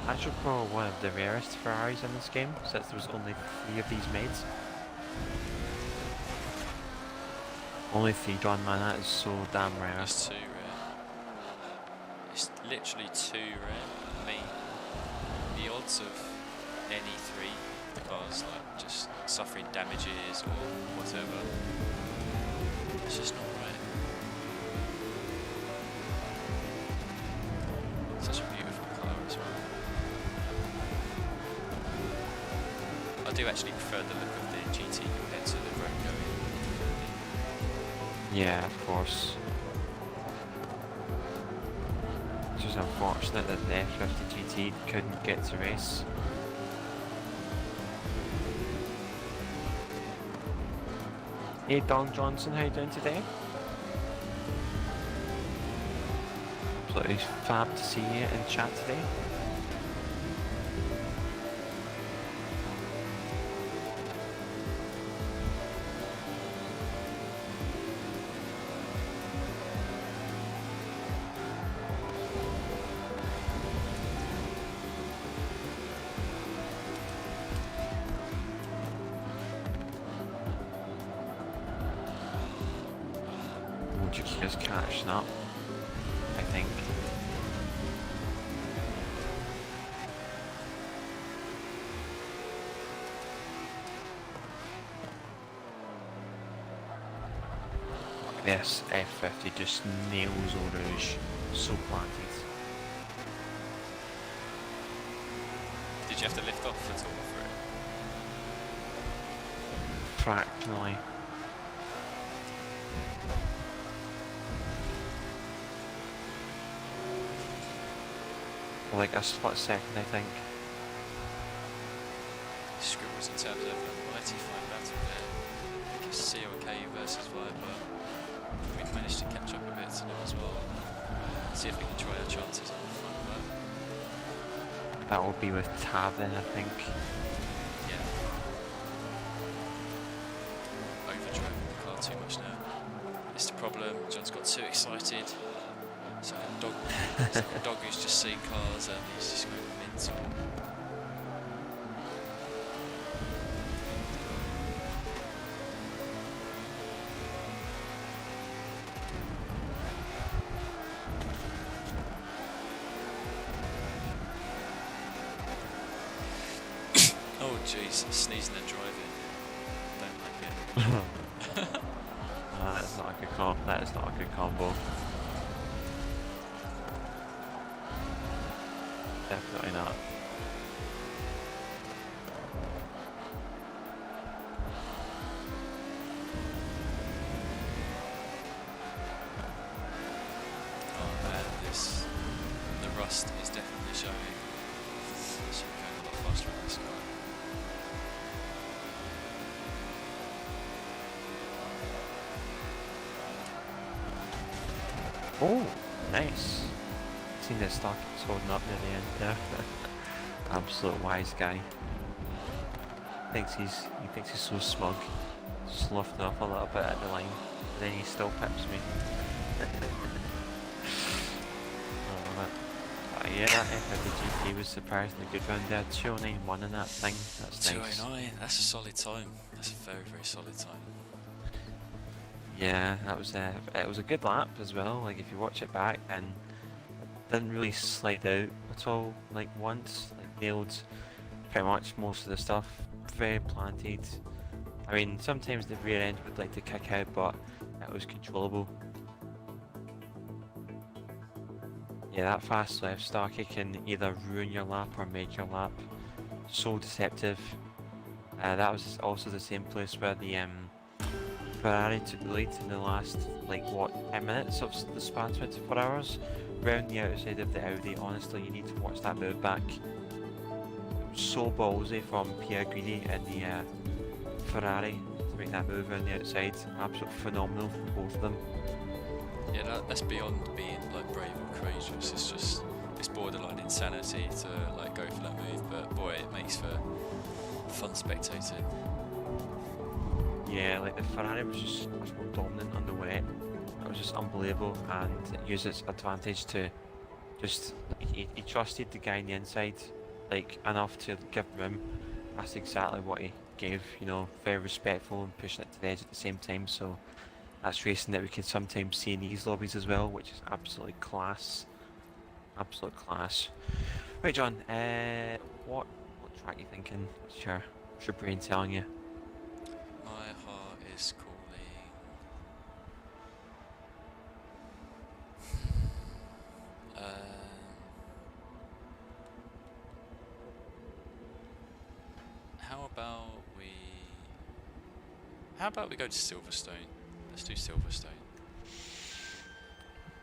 B: Actually probably one of the rarest Ferraris in this game, since there was only 3 of these made. Only 3 drawn, man, that is so damn rare.
A: It's too rare. It's literally too rare. I mean, the odds of any three cars like just suffering damages or whatever, it's just not right. Such a beautiful car as well. I do actually prefer the look of the GT compared to the road going.
B: Yeah, of course. It's just unfortunate that the F50 GT couldn't get to race. Hey Don Johnson, how you doing today? Absolutely fab to see you in chat today. Just catching up, I think. This F50 just nails Eau Rouge, so planted.
A: Did you have to lift off at all for it?
B: Fractionally. Like a split second, I think.
A: Scribbles in terms of a mighty fine battle there. I guess CLK versus Viper. We've managed to catch up a bit to them as well. See if we can try our chances on the front work.
B: That will be with Tab then, I think.
A: Yeah. Overdriving the car too much now. It's the problem. John's got too excited. So dog who's just seen cars and he's just going mental. Oh jeez, sneezing and driving. Don't like it.
B: That's not a good combo. That is not a good combo. Definitely not.
A: Oh man, the rust is definitely showing. Should be going a lot faster in this car.
B: Oh, nice. Seen this stock holding up near the end there. Absolute wise guy. He thinks he's so smug. Sloughed off a little bit at the line, but then he still pips me. I love it. Yeah, that F50 GT was surprisingly good round there. 209.1 in that thing. That's nice.
A: 209, that's a solid time. That's a very, very solid time.
B: Yeah, that was it was a good lap as well. Like if you watch it back, and didn't really slide out at all. Like once, like nailed pretty much most of the stuff. Very planted. I mean, sometimes the rear end would like to kick out, but it was controllable. Yeah, that fast left Starkey can either ruin your lap or make your lap. So deceptive. That was also the same place where the Ferrari took the lead in the last, like, what, 10 minutes of the Spa 24 hours? Round the outside of the Audi. Honestly, you need to watch that move back. So ballsy from Pierre Guidi and the Ferrari to make that move around the outside. Absolutely phenomenal from both of them.
A: Yeah, that's beyond being like brave or courageous. It's just, it's borderline insanity to like go for that move, but boy, it makes for fun spectating.
B: Yeah, like the Ferrari was just so much more dominant on the wet. It was just unbelievable, and it used its advantage to just, he trusted the guy on the inside, like, enough to give room. That's exactly what he gave, you know, very respectful and pushing it to the edge at the same time. So that's racing that we can sometimes see in these lobbies as well, which is absolutely class. absolute class. Right, John. What track are you thinking? What's your brain telling you?
A: My heart is calling. How about we go to Silverstone? Let's do Silverstone.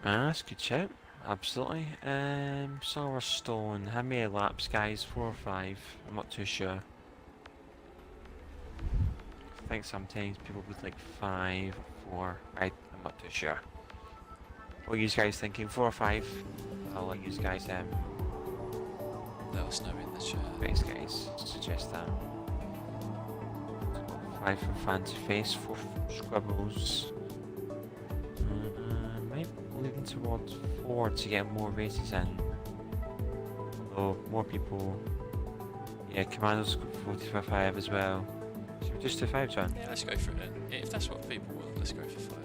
B: That's a good shout. Absolutely. Silverstone. How many laps, guys? 4 or 5? I'm not too sure. I think sometimes people would like 5 or 4. I'm not too sure. What are you guys thinking? 4 or 5? I'll let you guys
A: let us know in the chat.
B: Thanks, guys. Suggest that. 5 for Fancy Face, 4 for Scribbles. Might lean towards 4 to get more races in. Although more people. Yeah, Commando's 40 for 5 as well. Should we just do 5, John?
A: Yeah, let's go for it then. If that's what people want, let's go for 5.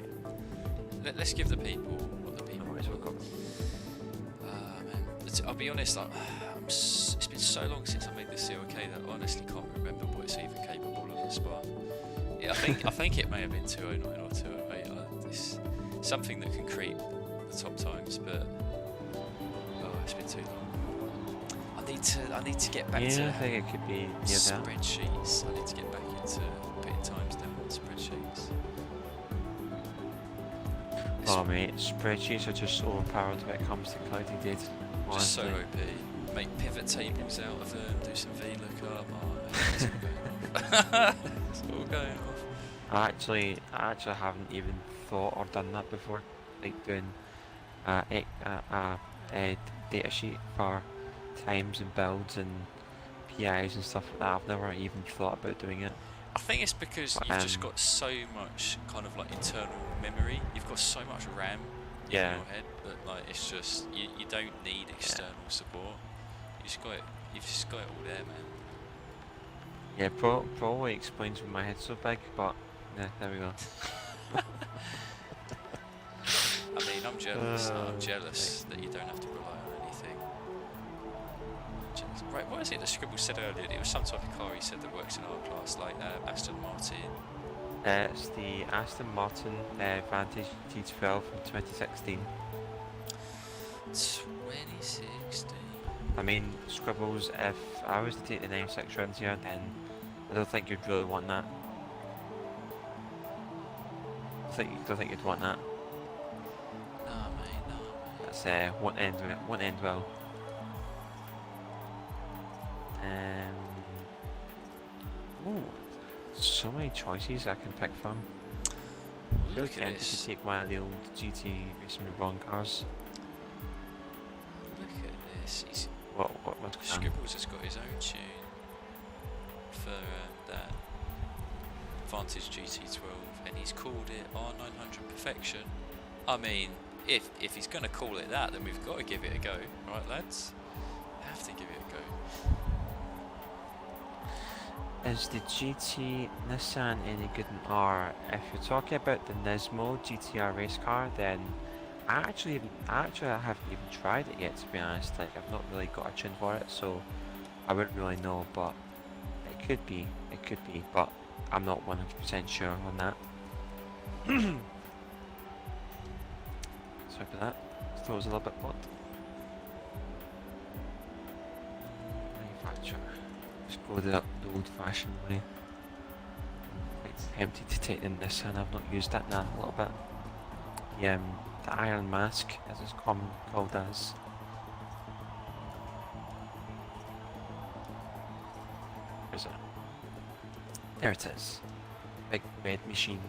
A: Let's give the people what the people want. Man. I'll be honest, it's been so long since I made this CLK that I honestly can't remember what it's even capable of in Spa. Yeah, I think it may have been 209 or 208. It's something that can creep the top times, but it's been too long. I need to get back to.
B: I think it could be
A: spreadsheets. I need to get back into putting times down on spreadsheets.
B: Oh mate, spreadsheets are just overpowered when it comes to collecting data.
A: Just so OP. Make pivot tables out of them, do some VLOOKUP. Oh man, it's all going off. It's all going off.
B: I actually haven't even thought or done that before, like doing a data sheet for times and builds and PIs and stuff like that. I've never even thought about doing it.
A: I think it's because you've just got so much kind of like internal memory. You've got so much RAM in your head that like it's just you don't need external support. You've just got it all there, man.
B: Yeah, probably explains why my head's so big, but yeah, there we go.
A: I mean, I'm jealous that you don't have to rely on anything. Right, what is it that Scribble said earlier? It was some type of car he said that works in our class, like Aston Martin.
B: It's the Aston Martin Vantage T12 from 2016.
A: 2016?
B: I mean, Scribbles, if I was to take the 96 rounds here, then I don't think you'd really want that. I don't think you'd want that.
A: No, mate.
B: That's won't end well. Ooh, so many choices I can pick from.
A: Look at this.
B: To take one of the old GT Racing Reborn cars.
A: Look at this.
B: What
A: Scribbles has got his own tune for that Vantage GT12, and he's called it R900 Perfection. I mean, if he's going to call it that, then we've got to give it a go, right, lads? We have to give it a go.
B: Is the GT Nissan any good in R? If you're talking about the Nismo GTR race car, then I actually haven't even tried it yet, to be honest. Like, I've not really got a tune for it, so I wouldn't really know. But it could be, but I'm not 100% sure on that. Sorry for that. I thought it was a little bit blocked. Manufacturer. Let's go the old-fashioned way. It's tempted to take the Nissan. I've not used that now a little bit. The Iron Mask, as it's called as. Where's it? There it is. Big red machine.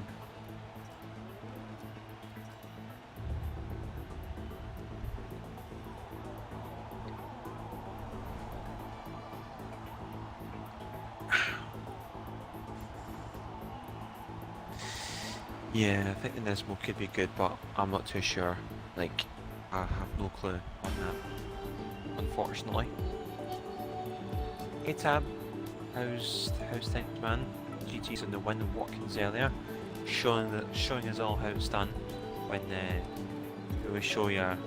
B: Yeah, I think the Nismo could be good, but I'm not too sure. Like, I have no clue on that, unfortunately. Hey Tab, how's things, man? GT's on the win in Watkins earlier, showing us all how it's done. When we show your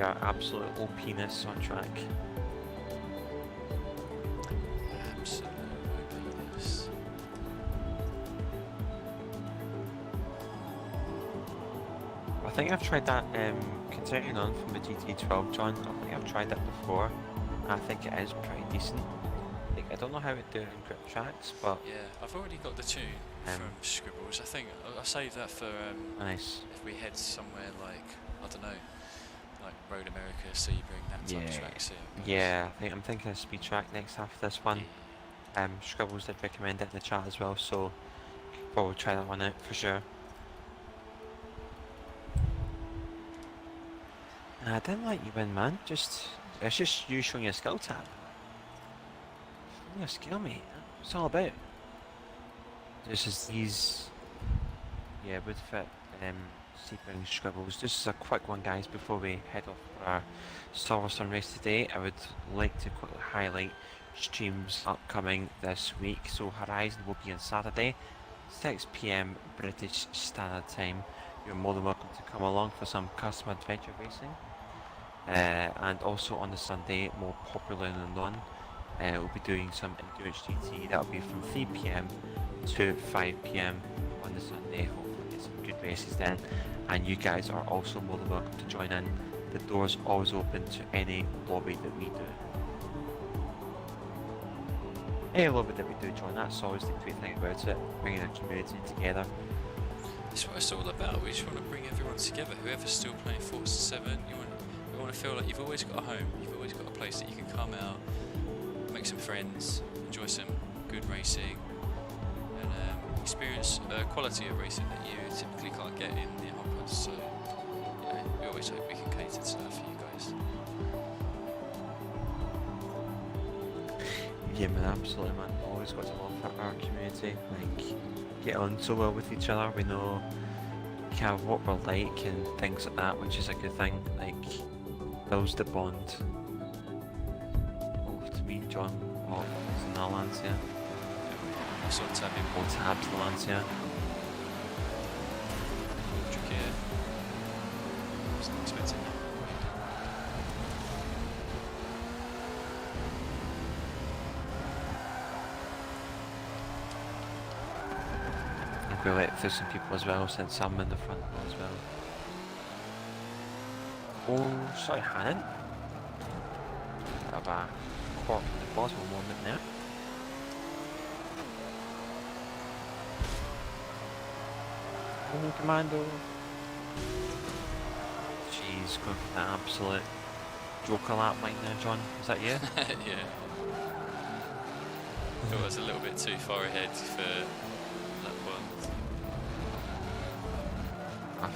B: your absolute OPness on track.
A: Absolute openness.
B: I think I've tried that, continuing on from the GT12, John, I think I've tried that before, and I think it is pretty decent. Like, I don't know how it do it in grip tracks, but...
A: Yeah, I've already got the tune from Scribbles. I think I'll save that for
B: nice.
A: if we head somewhere like, I don't know, like Road America, so you bring that type of track here.
B: Yeah, I'm thinking of speed track next after this one. Scribbles did recommend it in the chat as well, so we'll try that one out for sure. I didn't let you win, man. It's just you showing your skill tab. Your skill, mate. What's it all about? This is these, would fit Sebring Scribbles. Just as a quick one, guys, before we head off for our Silverstone race today, I would like to quickly highlight streams upcoming this week. So Horizon will be on Saturday, 6 PM British Standard Time. You're more than welcome to come along for some custom adventure racing. And also on the Sunday, more popularly known, we'll be doing some Endurance GT. That'll be from 3 PM to 5 PM on the Sunday. Hopefully get some good races then. And you guys are also more than welcome to join in. The door's always open to any lobby that we do. Any lobby that we do join, that's always the great thing about it, bringing the community together.
A: That's what it's all about. We just want to bring everyone together. Whoever's still playing Forza 7, you want to feel like you've always got a home. You've always got a place that you can come out, make some friends, enjoy some good racing, and experience a quality of racing that you typically can't get in the hoppers. So, we always hope we can cater to that for you guys.
B: Yeah, man, absolutely, man. Always got to love our community. Like, get on so well with each other. We know kind of what we're like and things like that, which is a good thing. Like, builds the bond. Oh, to me, John. Oh, it's in the Lancia.
A: I saw tabbing
B: Oh, tabs the Lancia.
A: tricky. Wasn't expecting that.
B: We'll let through some people as well, since I'm in the front as well. Oh, sorry, Hannon. Bit of a cork in the bottle moment there. Oh, Commando. Jeez, going for that absolute joker lap line there, John. Is that you?
A: Yeah. Thought I was a little bit too far ahead for lap one.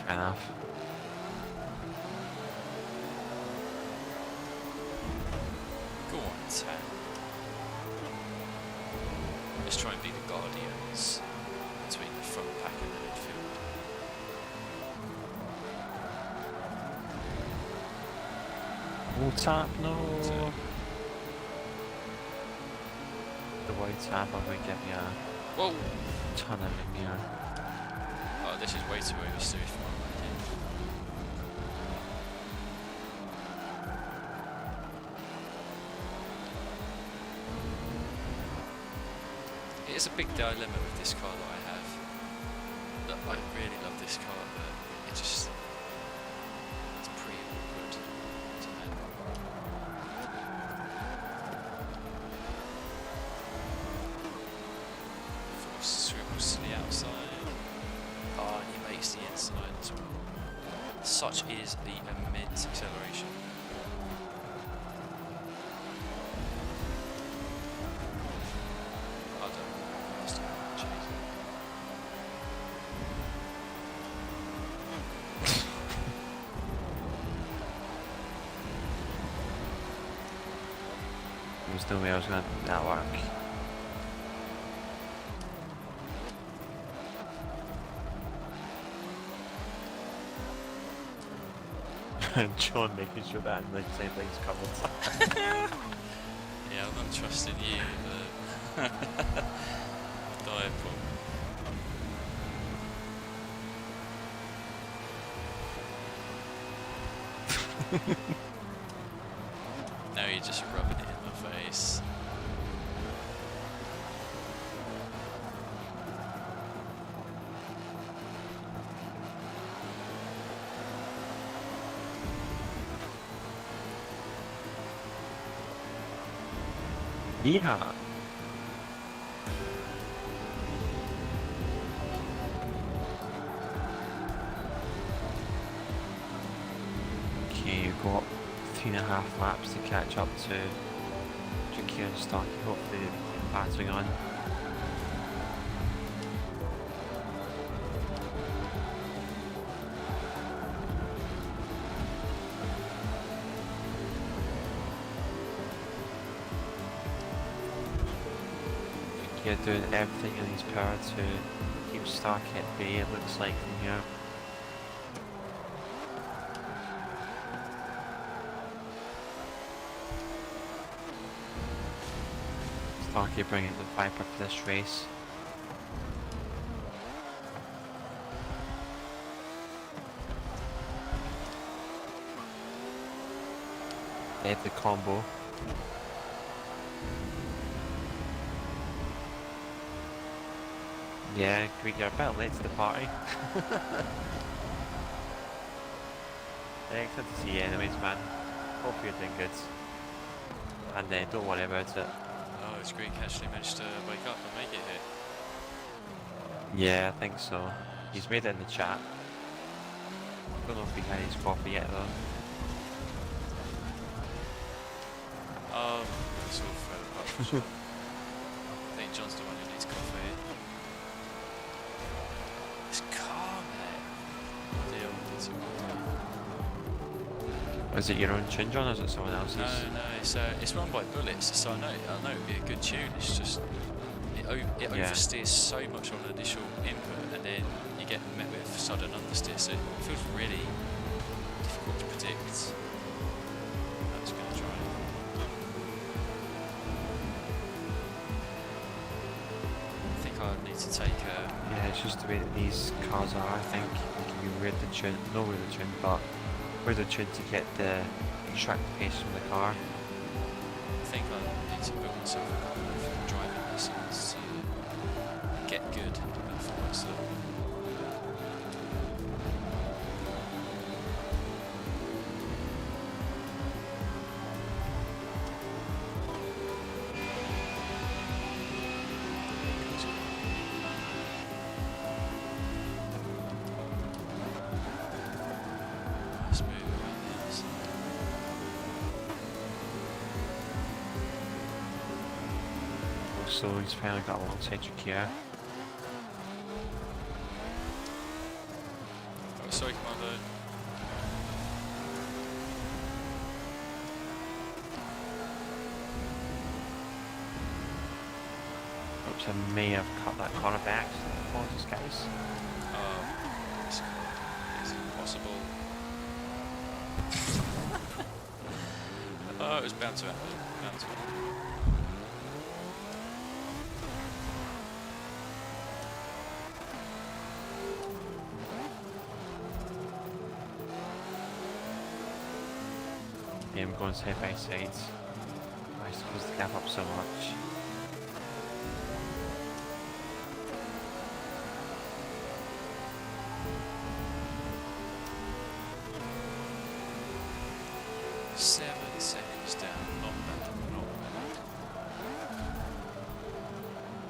B: Fair enough.
A: Go on, Sam. Let's try and be the guardians between the front pack and the midfield.
B: Oh, tap, no. The white tap, I'm going to give you a
A: Whoa!
B: ton of it here.
A: Oh, this is way too oversteered for my liking. It is a big dilemma with this car that I have. That I really love this car, but it just... it's pretty awkward to handle. Force swivels to the outside. Oh, and he makes the inside as well. Such is the immense acceleration. I don't know. Must have changed it.
B: There's no way I was going to make that work. John making sure that like same thing's covered.
A: Yeah, I'm not trusting you, but diapole. Now you're just rubbing it in my face.
B: Yeehaw! Okay, you've got 3.5 laps to catch up to Tricky and Starkey. Hopefully they keep battering on. You're doing everything in his power to keep Starkey at bay, it looks like from here. Starkey bringing the Viper for this race. They have the combo. Yeah, Greek, you're a bit late to the party. Excellent to see you anyways, man. Hope you're doing good. And don't worry about it.
A: Oh, it's Greek actually managed to wake up and make it here.
B: Yeah, I think so. He's made it in the chat. Don't know if he had his coffee yet though.
A: It's all further apart from sure. I think John's the one who needs coffee. It's calm, mate. Deal.
B: Is it your own tune, John, or is it someone else's?
A: No, it's run by Bullets, so I know it'd be a good tune. It's just it oversteers so much on initial input, and then you get met with sudden understeer. So it feels really difficult to predict. I was going to try. I think I need to take a.
B: Yeah, it's just the way that these cars are. I think they can be weird to tune, not weird to tune, but weird to tune to get the track pace from the car.
A: I think I need to build myself a couple of driving lessons to get good at Forza.
B: So he's finally got alongside Shakira.
A: Oh, sorry, Commando.
B: Oops, I may have cut that corner back. Apologies, guys.
A: It's impossible. Oh, it was bound to happen. Bound to happen.
B: I'm going side by sides. I suppose the gap up so much.
A: Seven seconds down, not bad, not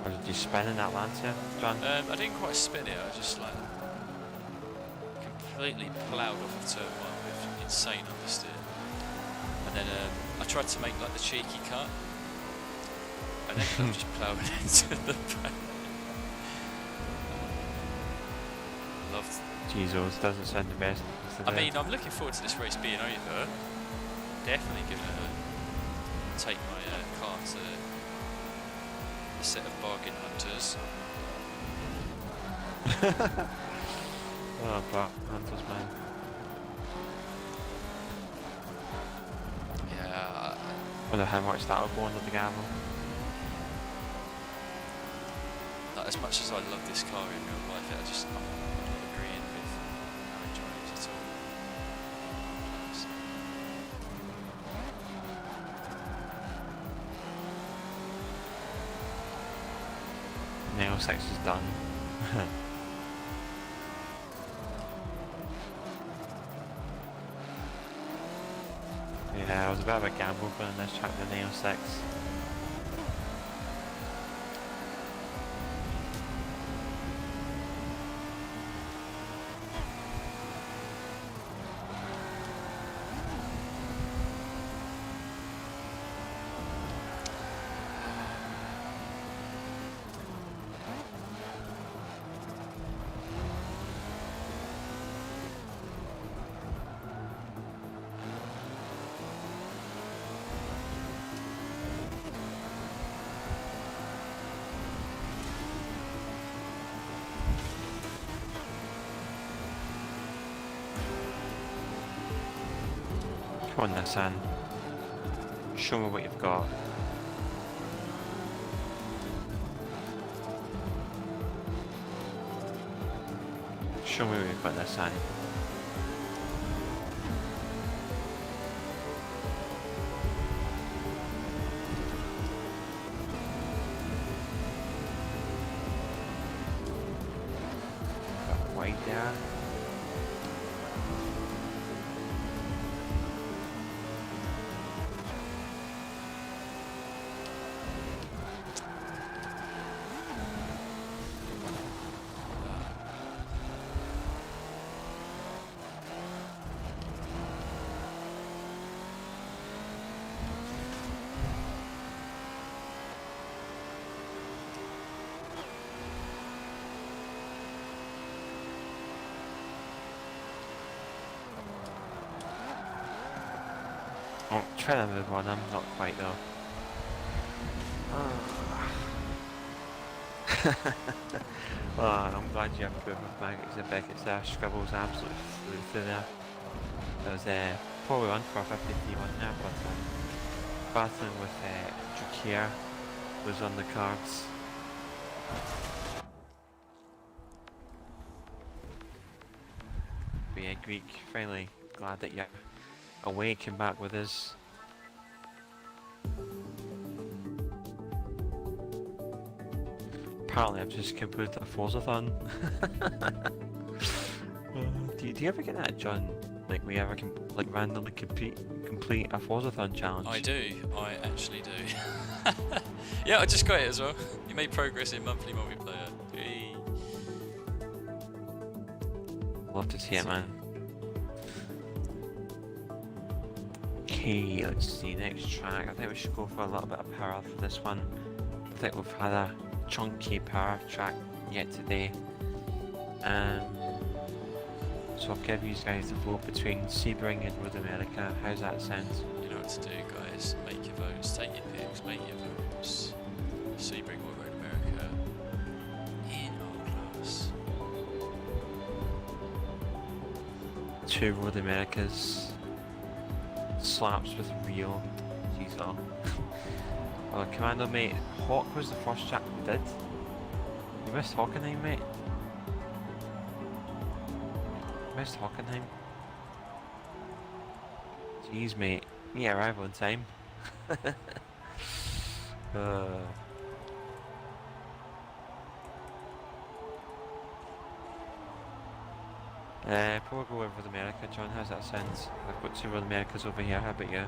A: bad.
B: Or did you spin in that Lancia, John?
A: I didn't quite spin it, I just like completely ploughed off of turn one with insane understeer. And then I tried to make like the cheeky cut, and then I was just ploughing into the back. Loved.
B: Jesus, doesn't sound the best.
A: I mean, I'm looking forward to this race being over. Definitely gonna take my car to a set of bargain hunters.
B: Oh, but Hunters, man.
A: Yeah.
B: Wonder how much that'll go under the gavel.
A: Like, as much as I love this car in real life, I'm not agreeing with how it drives at all.
B: 06 is done. Yeah, it was a bit of a gamble putting this track in the 06. Come on, Nissan. Show me what you've got. Show me what you've got, Nissan. Got white there. Oh, try to move on, I'm not quite though. Oh, I'm glad you improved with Maggots and Beckett's there. Scribbles absolutely flew through there. There was probably one for a 53-1 there, but battling with Drakir was on the cards. But yeah, Greek, finally glad that you're awake and back with us. Apparently I've just completed a Forzathon. Do you ever get that, John? Like, we ever randomly complete a Forzathon challenge?
A: I do, I actually do. Yeah, I just got it as well. You made progress in monthly multiplayer. Hey.
B: Love to see it, man. Okay, let's see, next track. I think we should go for a little bit of power for this one. I think we've had a chunky power track yet today. So I'll give you guys the vote between Sebring and Road America. How's that sound?
A: You know what to do, guys. Make your votes, take your picks, make your votes. Sebring or Road America in our class.
B: 2 Road Americas. Slaps with Rio. Jeez, oh. Well, Commando mate, Hawk was the first track we did. You missed Hockenheim, mate. Missed Hockenheim. Jeez, mate. You arrive on time. Probably go over with America, John. How's that sound? I've got 2 Road Americas over here. How about you?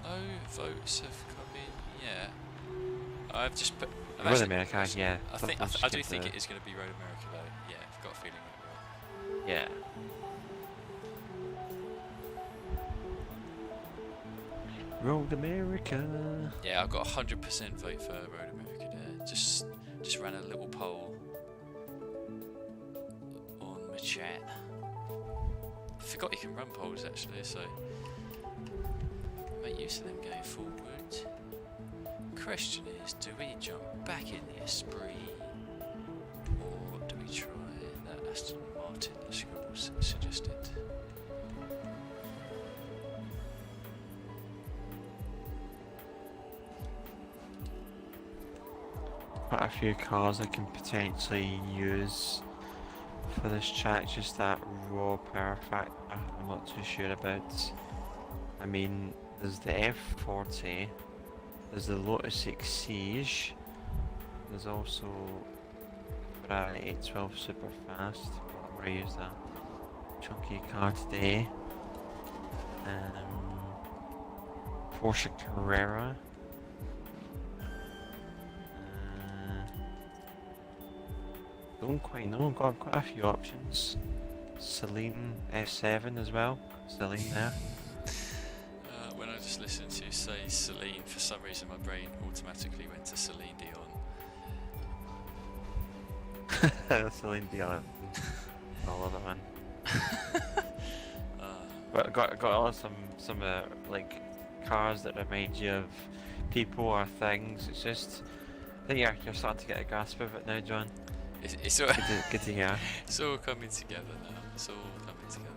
A: No votes have come in yet. I've just put.
B: Road America, yeah.
A: I do think it is going to be Road America though. Yeah, I've got a feeling it will.
B: Yeah. Road America.
A: Yeah, I've got 100% vote for Road America there. Just ran a little poll on my chat. I forgot you can run polls actually, so make use of them going forward. Question is, do we jump back in the Esprit, or do we try that Aston Martin that Scribbles suggested?
B: Quite a few cars I can potentially use for this track, just that raw power factor I'm not too sure about. I mean, There's the F40. There's the Lotus Exige. There's also Ferrari 812 super fast. I'm gonna use that chunky car today. Porsche Carrera. Don't quite know. Got quite a few options. Celine F7 as well. Celine there.
A: When I just listened to you say Celine, for some reason my brain automatically went to Celine Dion.
B: Celine Dion. I love it, man. But got all some like cars that remind you of people or things. It's just, I think you're starting to get a grasp of it now, John.
A: It's all
B: Good to hear.
A: it's all coming together now. It's all coming together.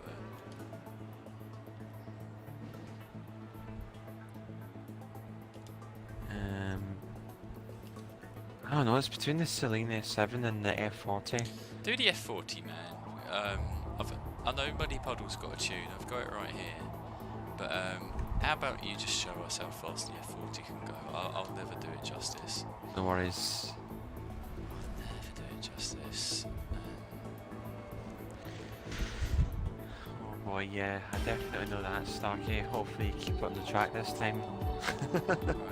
B: I don't know. It's between the Celine S7 and the F40.
A: Do the F40, man. I know Muddy Puddle's got a tune. I've got it right here. But how about you just show us how fast the F40 can go? I'll never do it justice.
B: No worries.
A: I'll never do it justice.
B: Oh boy, yeah, I definitely know that, Starkey. Hopefully you keep it on the track this time.
A: Right,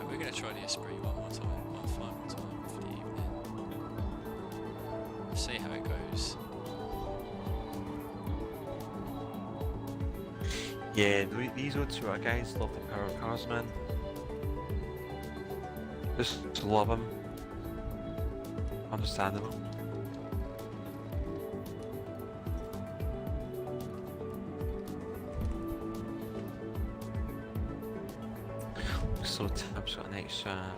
A: we're going to try the Esprit one more time. One final time for the evening. Let's see how it goes.
B: Yeah, these O2 guys love the power cars, man. Just love them. Understandable. So Tab's got an extra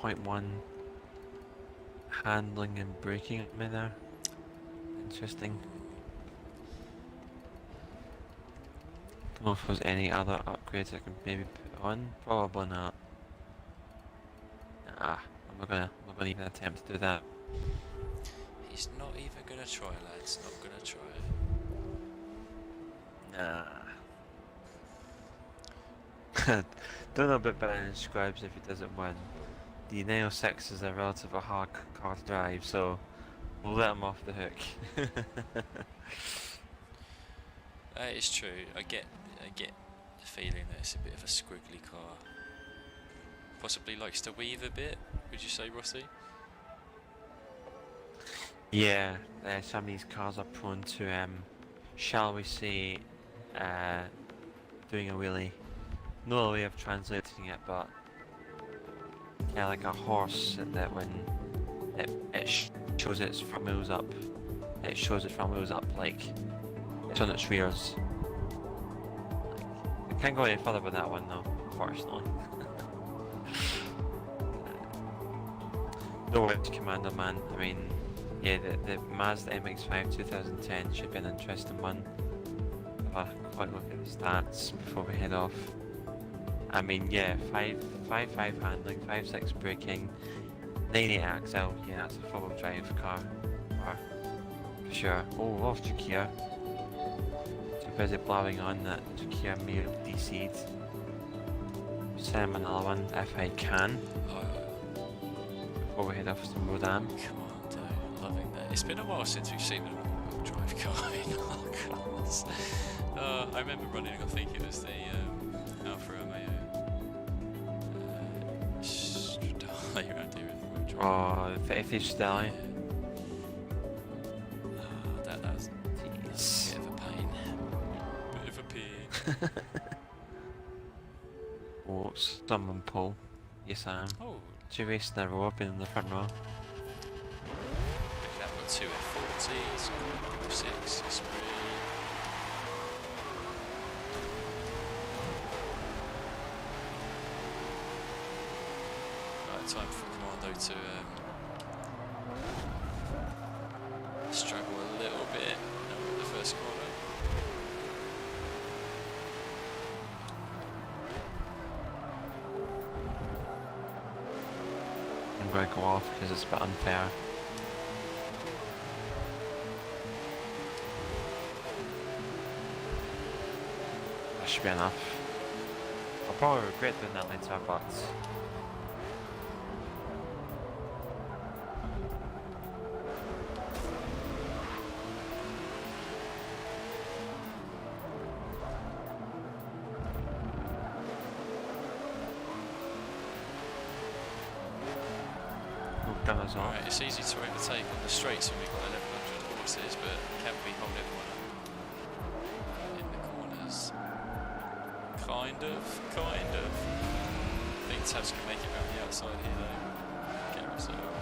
B: 0.1 handling and braking at me there. Interesting. Don't know if there's any other upgrades I can maybe put on. Probably not. Nah, I'm not gonna even attempt to do that.
A: He's not even going to try, lads. Not going to try.
B: Nah. Don't know about Brian Scribes if he doesn't win. The 906 is a relatively hard car to drive, so we'll let him off the hook.
A: It's true. I get the feeling that it's a bit of a squiggly car. Possibly likes to weave a bit. Would you say, Rossi?
B: Yeah, some of these cars are prone to, shall we say, doing a wheelie. No way of translating it, but yeah, like a horse that when it shows its front wheels up, it shows its front wheels up like it's on its rears. I can't go any further with that one though, unfortunately. No way to Commander, man. I mean, yeah, the Mazda MX-5 2010 should be an interesting one. Have a quick look at the stats before we head off. I mean, yeah, 5.5 handling, 5.6 braking, 9.8 axle. Yeah, that's a four-wheel drive car, for sure. Oh, off Jakia. Too busy blowing on that Jakia may have DC'd. Send him another one if I can. Before we head off to Rodam.
A: Come on, dude. Loving that. It's been a while since we've seen an all-wheel drive car in our cars. I remember running, I think it was the Alfa Romeo. Stradale around here with all-wheel drive.
B: Oh, if it's Stradale.
A: That was a bit of a pain. Bit of a pain.
B: Oh, someone pull. Yes, I am.
A: Oh.
B: 2 races in a row, I've been in the front row.
A: Look at that, got 2 F40s, 6 Esprit. Right, time for Commando to struggle a little bit in the first corner.
B: I'm going to go off because it's a bit unfair. That should be enough. probably regret doing that later, but done us off.
A: Right, it's easy to overtake on the straights when we've got 1100 horses, but can we hold everyone up in the corners? Kind of. I think Tabs can make it around the outside here though. Get himself.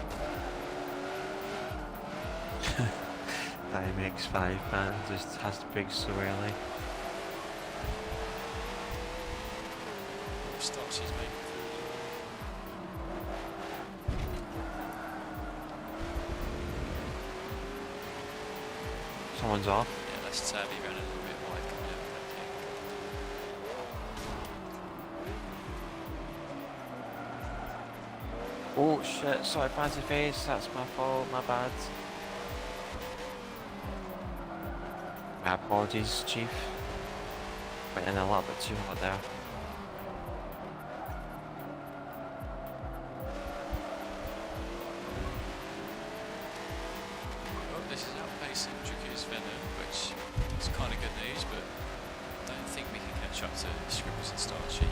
B: That MX-5 man just has to brake so early.
A: Start she's making.
B: Someone's off.
A: Yeah, that's Tabby ran a little bit wide coming out of that kick.
B: Oh shit, sorry fancy face, that's my fault, my bad. My apologies, Chief. Went in a little bit too hot there.
A: Oh, this is outpacing Dracu's Venom, which is kind of good news, but I don't think we can catch up to Scribbles and Starchy.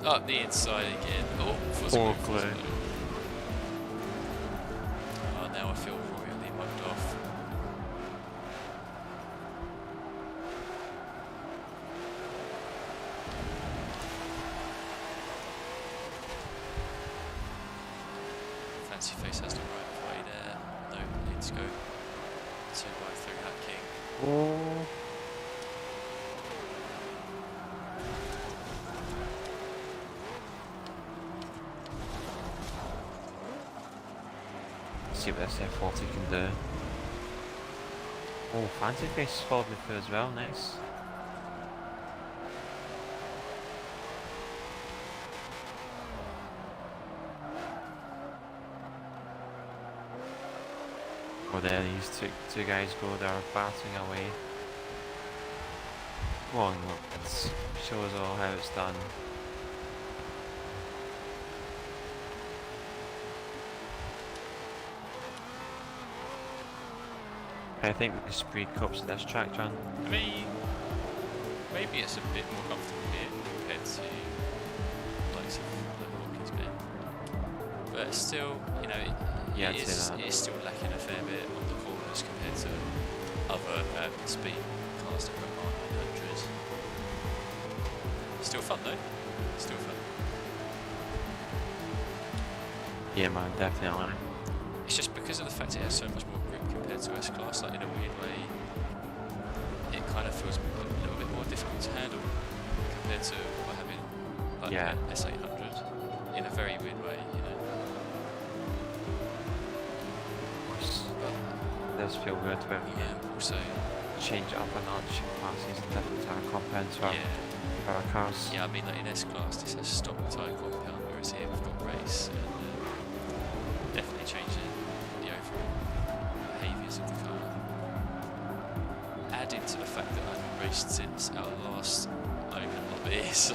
A: Up the inside again. Oh,
B: Forklift.
A: Oh, now I feel royally mugged off. Fancy Face has the right play there. No, needs to go 2 by 3 hat king.
B: Oh. See what this F40 can do. Oh, fancy face followed me through as well, nice. Oh, there these two guys go, they're batting away. Come on, look, it shows all how it's done. I think the speed copes at this track, John.
A: I mean, maybe it's a bit more comfortable here compared to like some of the Hawkins bit. But still, you know,
B: Yeah,
A: it's still lacking a fair bit on the corners compared to other speed cars that run on 900. Still fun though. Still fun.
B: Yeah, man, definitely.
A: It's just because of the fact it has so much more grip compared to S-Class, like in a weird way, it kind of feels a little bit more difficult to handle compared to having like an S800 in a very weird way, you know.
B: It does feel good to
A: Also
B: change it up a notch in classes and different tyre compounds for our cars.
A: Yeah, I mean like in S-Class this has stock tyre compound, whereas here we've got race and definitely changing the overall behaviours of the car. Adding to the fact that I haven't raced since our last Open lobby, so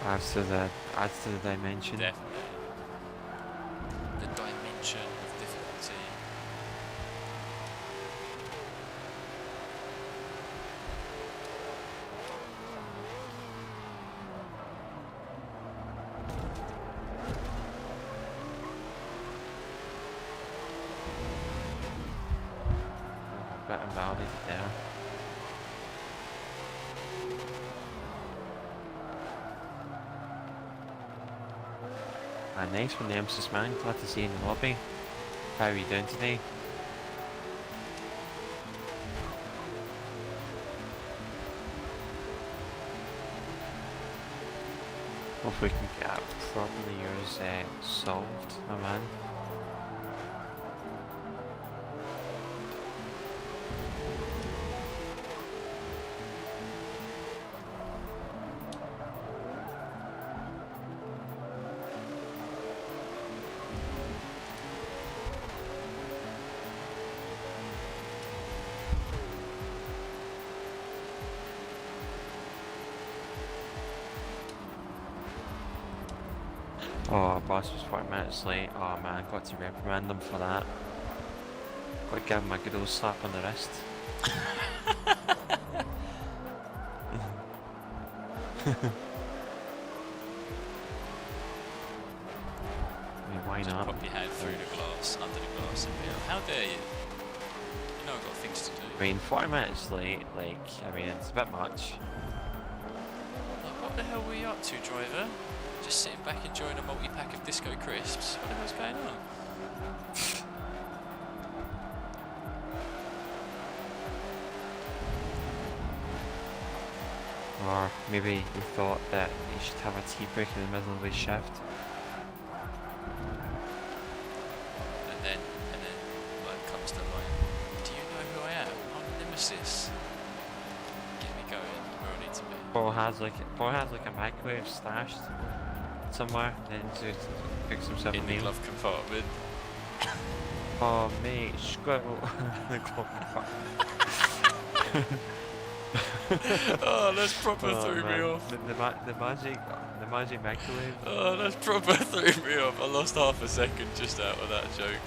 B: Adds to the dimension.
A: definitely. The dimension of difficulty.
B: bit invalidated there. Nice one, the Nemesis man. Glad to see you in the lobby. How are you doing today? Hope we can get probably yours solved, my man. Oh, boss was 40 minutes late. Oh man, got to reprimand them for that. Got to give him a good old slap on the wrist. I mean, why not?
A: Pop your hand through the glass, under the glass, and be like, how dare you? You know I've got things to do.
B: I mean, 40 minutes late, like, I mean, it's a bit much.
A: Like, what the hell were you up to, driver? Just sitting back enjoying a multi-pack of Disco Crisps? What the hell's going on?
B: Or maybe you thought that you should have a tea break in the middle of the shift.
A: And then, like, comes the line, do you know who I am? I'm Nemesis. Get me going where I need to be.
B: Paul has like a microwave stashed somewhere, then to fix himself a
A: In the
B: meal.
A: glove compartment.
B: Oh mate, squirrel the glove compartment.
A: Oh, that's proper threw
B: man.
A: me off.
B: The magic microwave.
A: Oh, that's proper threw me off. I lost half a second just out of that joke.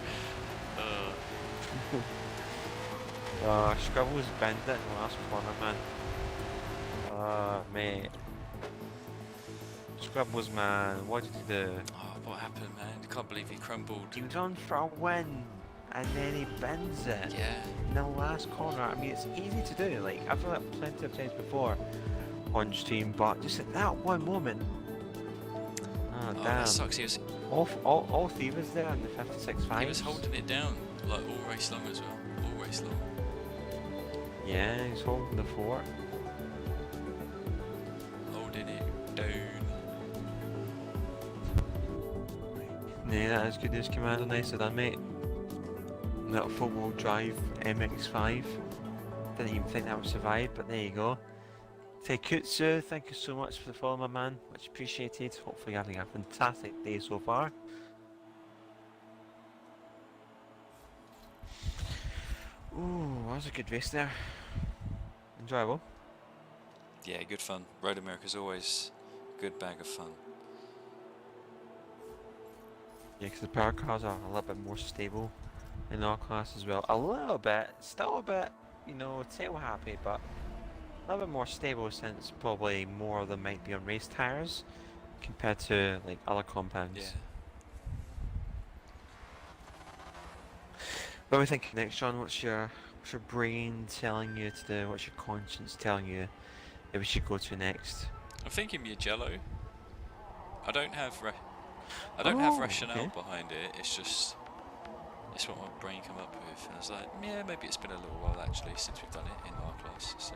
B: Scribble's bent it in the last corner, man. Mate. Scribbles, man, what did you do?
A: Oh, what happened, man? I can't believe he crumbled.
B: He was on for a win, and then he bends it.
A: Yeah.
B: In the last corner. I mean, it's easy to do. Like, I've done it plenty of times before on stream, but just at that one moment. Oh, damn.
A: That sucks. He was
B: All three was there in the 56.5.
A: he was holding it down, like, all race long as well. All race long.
B: Yeah, he's holding the fort.
A: Holding it down.
B: Yeah, that is good news, Commander. Nicely done, mate. That four-wheel drive MX-5. Didn't even think that would survive, but there you go. Teikutsu, thank you so much for the follow, my man. Much appreciated. Hopefully you're having a fantastic day so far. Ooh, that was a good race there. Enjoyable.
A: Yeah, good fun. Road America's always a good bag of fun.
B: Yeah, because the power cars are a little bit more stable in our class as well. A little bit, still a bit, you know, tail happy, but a little bit more stable since probably more of them might be on race tires compared to like other compounds.
A: Yeah.
B: What are we thinking next, John? What's your brain telling you to do? What's your conscience telling you that we should go to next?
A: I'm thinking Mugello. I don't have rationale
B: okay.
A: behind it. It's just it's what my brain came up with. And I was like, yeah, maybe it's been a little while actually since we've done it in our class. So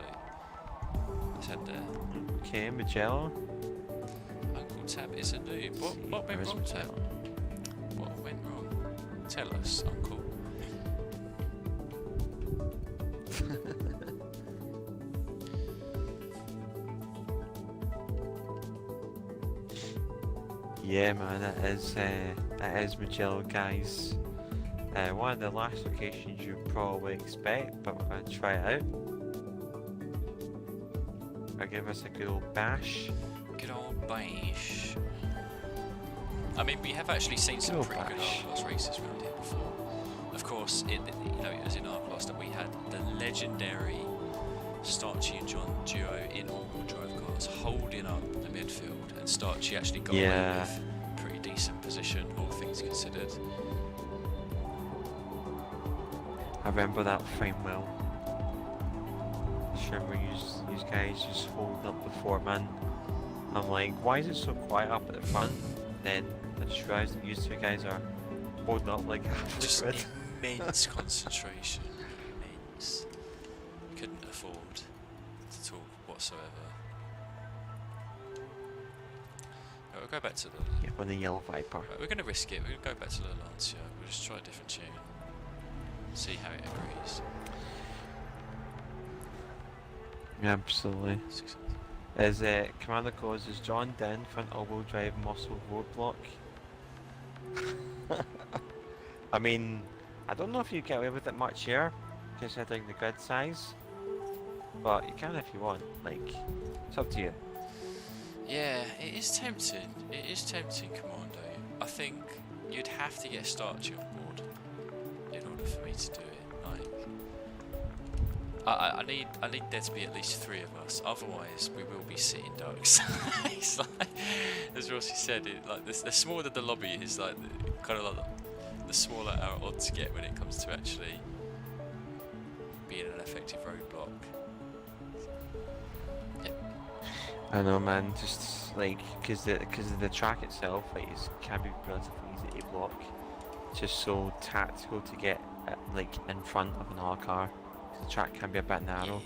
A: let's head there.
B: Okay, Mugello.
A: Uncle Tab is a noob. What went wrong, Tab? What went wrong? Tell us, Uncle.
B: Yeah, man, that is Mugello, guys. One of the last locations you'd probably expect, but we're going to try it out. I'll give us a good old bash.
A: Good old bash. I mean, we have actually seen some
B: Good
A: pretty
B: old
A: good
B: bash.
A: R-Class races around here before. Of course, it was in R-Class that we had the legendary Starchy and John duo in all-wheel drive cars holding up the midfield, and Starchy actually got away with pretty decent position, all things considered.
B: I remember that frame well. livestream where you guys just holding up the fort, man. I'm like, why is it so quiet up at the front? Then I just realised that you two guys are holding up like half the
A: Just
B: grid.
A: immense concentration. Immense. Couldn't afford to talk whatsoever. Right, we'll go back to the...
B: Yeah, on the yellow Viper.
A: Right, we're going to risk it. We're going to go back to the Lancia. We'll just try a different tune. See how it agrees.
B: Yeah, absolutely. As Commander goes, is John Den for an all-wheel drive muscle roadblock? I mean, I don't know if you get away with it much here, considering the grid size. But you can if you want, like, it's up to you.
A: Yeah, it is tempting. It is tempting, Commando. I think you'd have to get Starchy on board in order for me to do it. Like, I need there to be at least 3 of us. Otherwise, we will be sitting ducks. It's like, as Rossi said, like the smaller the lobby is, like kind of like the smaller our odds get when it comes to actually being an effective roadblock.
B: I know, man. Just like because the track itself, like, can be relatively easy to block. It's just so tactical to get like in front of another car. The track can be a bit narrow.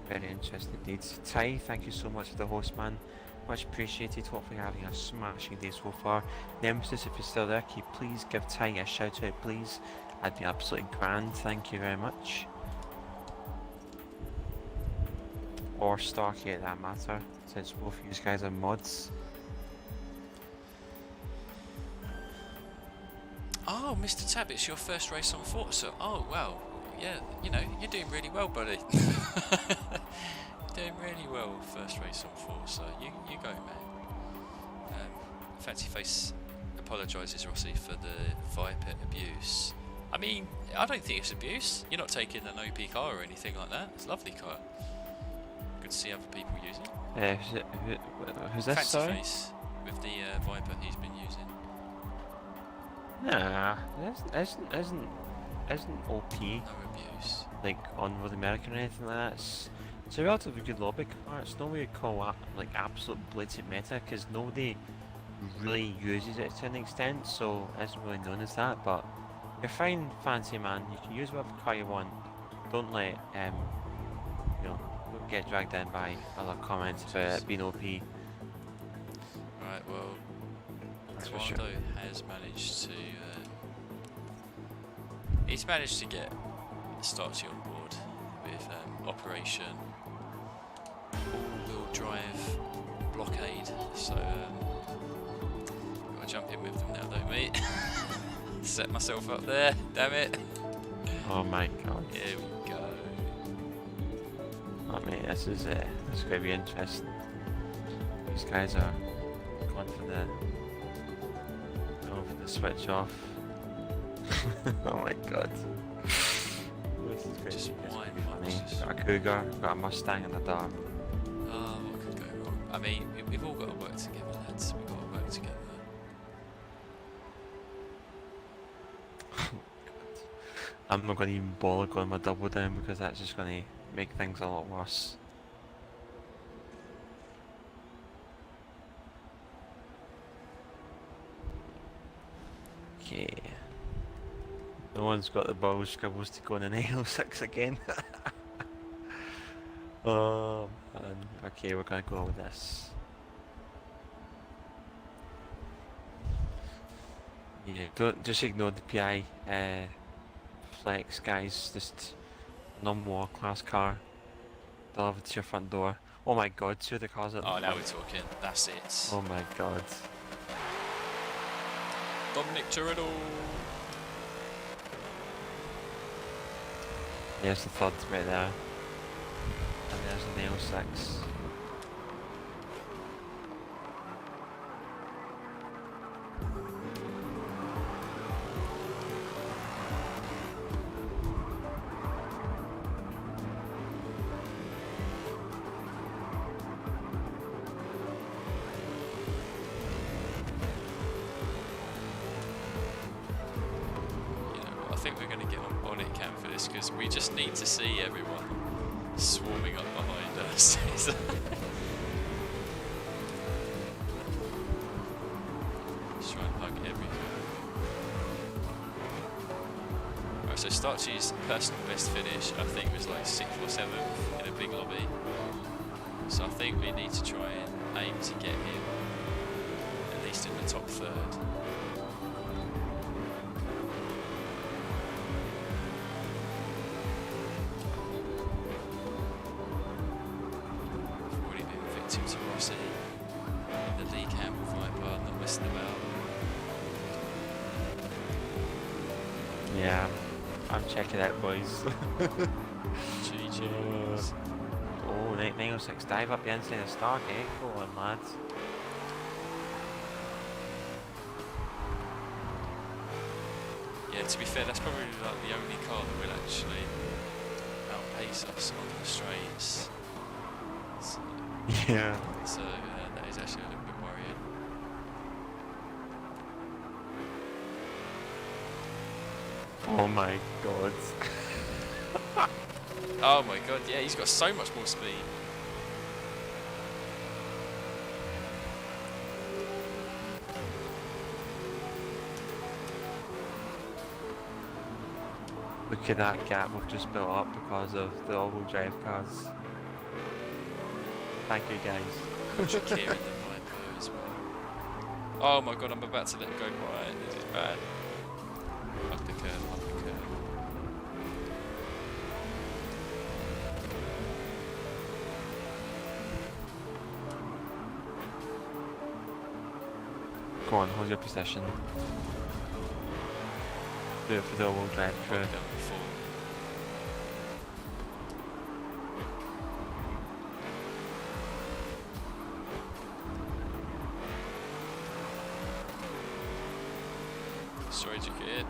B: Very interesting indeed. Ty, thank you so much for the host, man. Much appreciated. Hopefully having a smashing day so far. Nemesis, if you're still there, can you please give Ty a shout out, please? That'd be absolutely grand. Thank you very much. Or Starkey at that matter, since both of you guys are mods.
A: Oh, Mr. Tab, it's your first race on Forza. Oh, well, yeah, you know, you're doing really well, buddy. Doing really well, first race on Forza. You go, man. Fancy Face apologises, Rossi, for the Viper abuse. I mean, I don't think it's abuse. You're not taking an OP car or anything like that. It's a lovely car. Good to see other people using it.
B: Who's this,
A: Fancy
B: sorry?
A: Face with the Viper he's been using.
B: Nah, isn't OP
A: No abuse.
B: like on North American or anything like that. It's a relatively good lobby car. It's not what you call like absolute blatant meta, because nobody really uses it to an extent, so it isn't really known as that. But you're fine, Fancy man. You can use whatever car you want. Don't let you know, get dragged in by other comments about it being OP.
A: Right, well,
B: That's for
A: Commando
B: sure.
A: has managed to he's managed to get Starchy on board with Operation All-Wheel Drive Blockade, so gotta jump in with them now, don't we? Set myself up there, damn it.
B: Oh my god.
A: Here we go.
B: Oh mate, this is gonna be interesting. These guys are going for the switch off. Oh my god. This is crazy.
A: Just
B: It's
A: why
B: gonna be
A: not?
B: funny.
A: Just-
B: Got a Cougar, got a Mustang and a Dart.
A: Oh, what could go wrong? I mean, we've all got to work together, lads. We've got to work together.
B: I'm not gonna even bother going my double down because that's just gonna make things a lot worse. Okay. No one's got the balls scribbles to go in an AO6 again. Oh man. Okay, we're gonna go with this. Yeah, don't just ignore the PI flex, guys. Just normal class car delivered to your front door. Oh my god, 2 of the cars at the
A: Oh, now
B: front.
A: we're talking. That's it.
B: Oh my god.
A: Dominic Toretto.
B: There's the third right there. And there's the nail 6.
A: You know what? I think we're going to get on bonnet cam for this because we just need to see everyone. swarming up behind us. Just try and hug every curve. Right, so Starchy's personal best finish, I think, was like 6th or 7th in a big lobby. So I think we need to try and aim to get him at least in the top third. We've already been victim to Rossi. The Lee Campbell Viper, not messing about.
B: Yeah, I'm checking out, boys.
A: GG's.
B: Oh, 906 dive up the inside of Stargate. Go on, lads.
A: Yeah, to be fair, that's probably like the only car that will actually outpace us on the straights. So,
B: Yeah.
A: that is actually a little bit worrying.
B: Oh my god.
A: Oh my god, yeah, he's got so much more speed.
B: Look at that gap we've just built up because of the all-wheel drive cars. Thank you, guys.
A: Shakira in the Viper as well. Oh my god, I'm about to let him go right. This is bad. Up the curve, up the curve.
B: Go on, hold your position. Do it for the all-wheel drive crew.
A: I've done it before. Sorry, kid.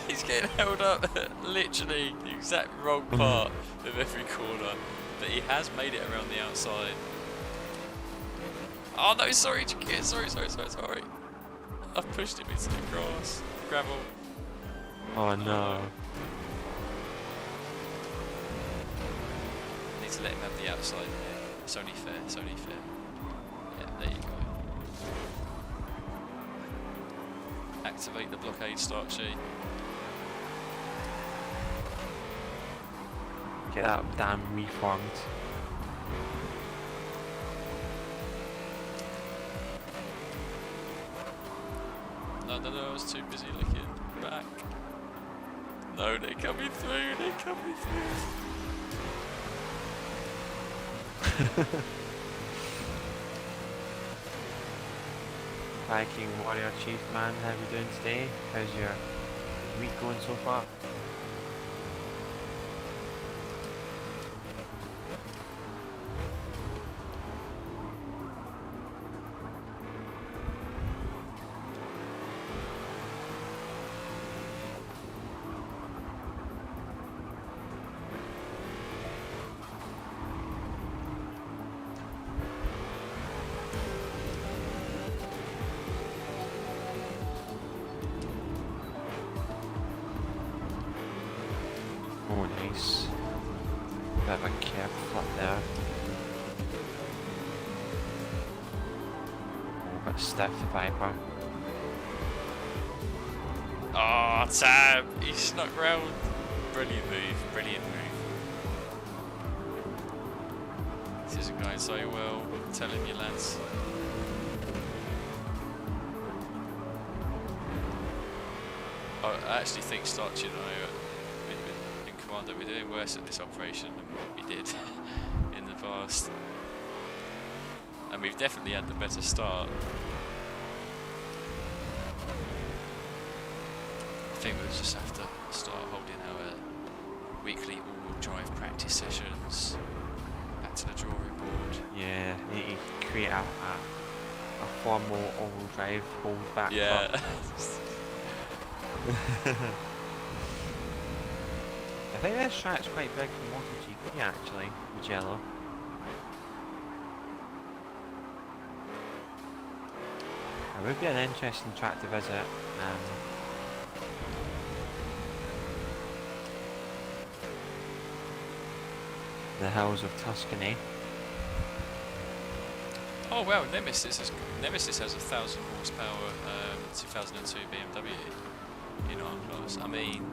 A: He's getting held up at literally the exact wrong part of every corner, but he has made it around the outside. Oh no, sorry, kid. Sorry. I've pushed him into the grass, gravel.
B: Oh no.
A: Need to let him have the outside here. It's only fair. Yeah, there you go. Activate the blockade Starchy.
B: Get that damn reformed.
A: No, I was too busy looking back. No, they're coming through.
B: Viking Warrior Chief Man, how are you doing today? How's your week going so far? Oh, nice. Bit of a curve flip there. Oh, got stiff the Viper.
A: Oh, Tab! He snuck round. Brilliant move. This isn't going so well. I'm telling you, lads. I actually think Starchy and I in Commander, we're doing worse at this operation than what we did in the past. And we've definitely had the better start. I think we'll just have to start holding our weekly all-wheel drive practice sessions. Back to the drawing board.
B: Yeah, need to create a formal all-wheel drive hold back.
A: Yeah.
B: I think this track's quite big for MotoGP actually, Mugello. It would be an interesting track to visit. the hills of Tuscany.
A: Oh wow, Nemesis has a 1,000 horsepower 2002 BMW in our class. I mean,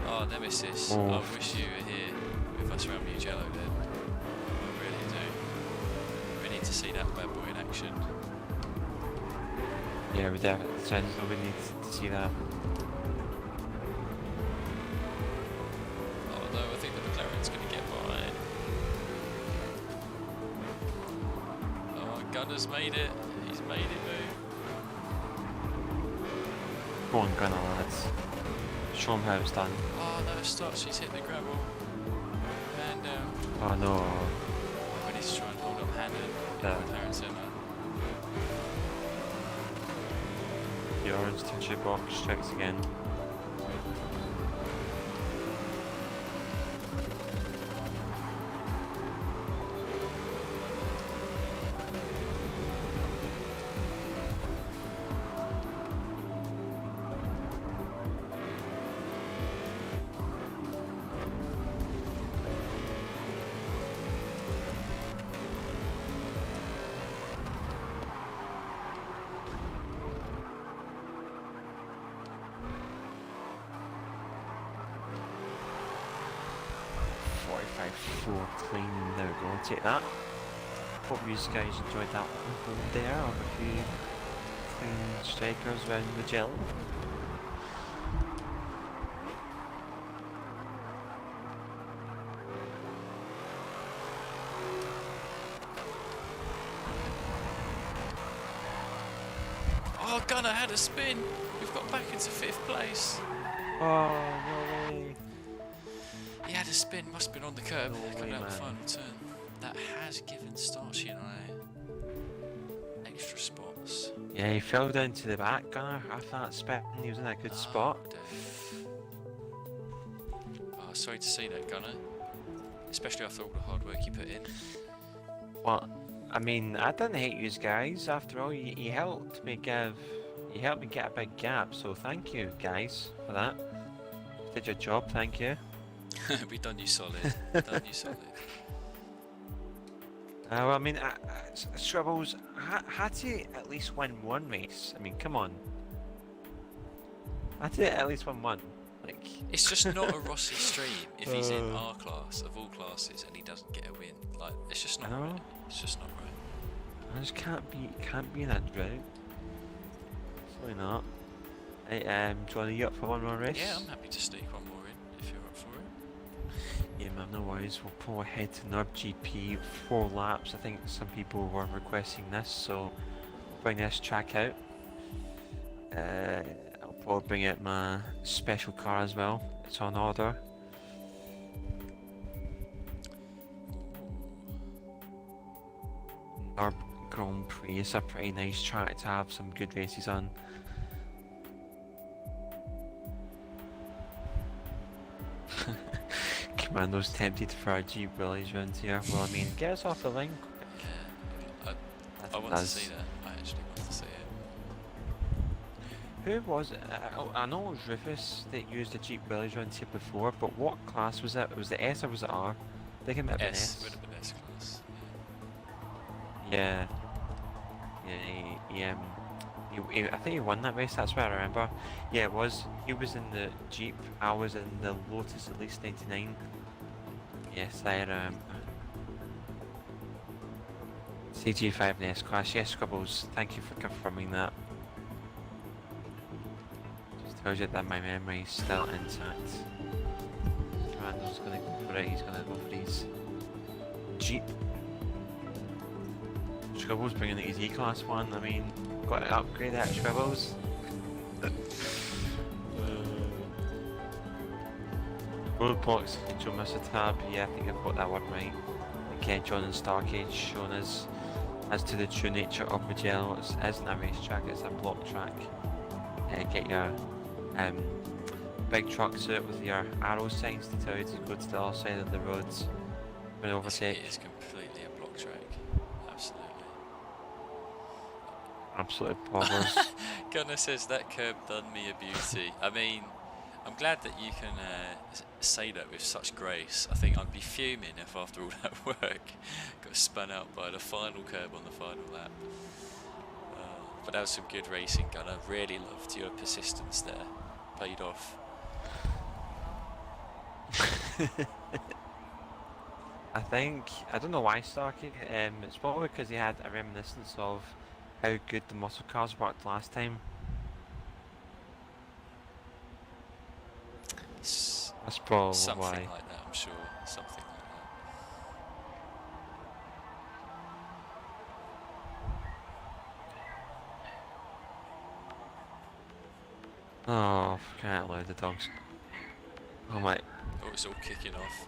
A: oh Nemesis,
B: Oh.
A: I wish you were here with us around Mugello then. I really do. We need to see that bad boy in action.
B: Yeah, we definitely need to see that.
A: Oh no, I think the McLaren's going to get by. Oh, Gunner's made it. He's made it, move.
B: Go on, Gunner, lads. Show him how it's done.
A: Oh no, stop, she's hit the gravel. Hand down.
B: Oh no.
A: We need to try and hold up hand in
B: Yeah.
A: McLaren centre.
B: The orange tissue box strikes again. Four clean, there we go, take that. Hope you guys enjoyed that one there of a few clean strikers around Mugello.
A: Oh, Gunner had a spin. We've got back into 5th place.
B: Oh, no way.
A: He had a spin, must have been on the curb,
B: No
A: coming
B: way,
A: out the
B: man.
A: final turn. That has given Starchy and I extra spots.
B: Yeah, he fell down to the back, Gunner, after that spin. He was in a good spot.
A: Damn. Oh, sorry to see that, Gunner. Especially after all the hard work you put in.
B: Well, I mean, I didn't hate you guys. After all, you helped me get a big gap. So thank you, guys, for that. Did your job. Thank you.
A: We done you solid. Done you solid.
B: Well, I mean, Scribbles had to at least win one race. I mean, come on. Had to at least win one. Like,
A: It's just not a Rossi stream if he's in our class of all classes and he doesn't get a win. Like, it's just not
B: I know.
A: right. It's just not right.
B: I just can't be in that drought. Certainly not. Hey, do you want to get up for one more race?
A: Yeah, I'm happy to sneak one more in if you're up for it.
B: Yeah, man, no worries. We'll probably head to Nurb GP 4 laps. I think some people were requesting this, so bring this track out. I'll probably bring out my special car as well. It's on order. Nurb Grand Prix is a pretty nice track to have some good races on. Commando's tempted for a Jeep Willies round here. Well, I mean, get us off the line.
A: Yeah, I want to see that. I actually want to see it.
B: Who was it? I know it was Rufus that used the Jeep Willies round here before, but what class was it? Was it S or was it R? I think it might have been
A: S
B: S.
A: would have been S class.
B: Yeah. Yeah, I think he won that race, that's what I remember. Yeah, it was. He was in the Jeep, I was in the Lotus at least 99. Yes, I remember. CG5 in S class, yes, Scribbles, thank you for confirming that. Just tells you that my memory is still intact. Randall's gonna go for it, he's gonna go for his Jeep. Scribbles bringing the easy class one, I mean, got to upgrade that, Scribbles. Roadblocks, Joe missed a tab, yeah, I think I've got that one right. Ken, John and Starcade showing us as to the true nature of Mugello. It isn't a racetrack, it's a block track. Get your big trucks out with your arrow signs to tell you to go to the other side of the roads when overtake.
A: It is completely a block track. Absolutely.
B: Absolute poggers.
A: Gunnar says that curb done me a beauty. I mean, I'm glad that you can say that with such grace. I think I'd be fuming if after all that work got spun out by the final curb on the final lap. But that was some good racing, and I really loved your persistence there. Paid off.
B: I don't know why Starkey, it's probably because he had a reminiscence of how good the muscle cars worked last time. That's probably
A: something
B: why.
A: like that, I'm sure. Something like that.
B: Oh, can't allow the dogs. Oh my.
A: Oh, it's all kicking off.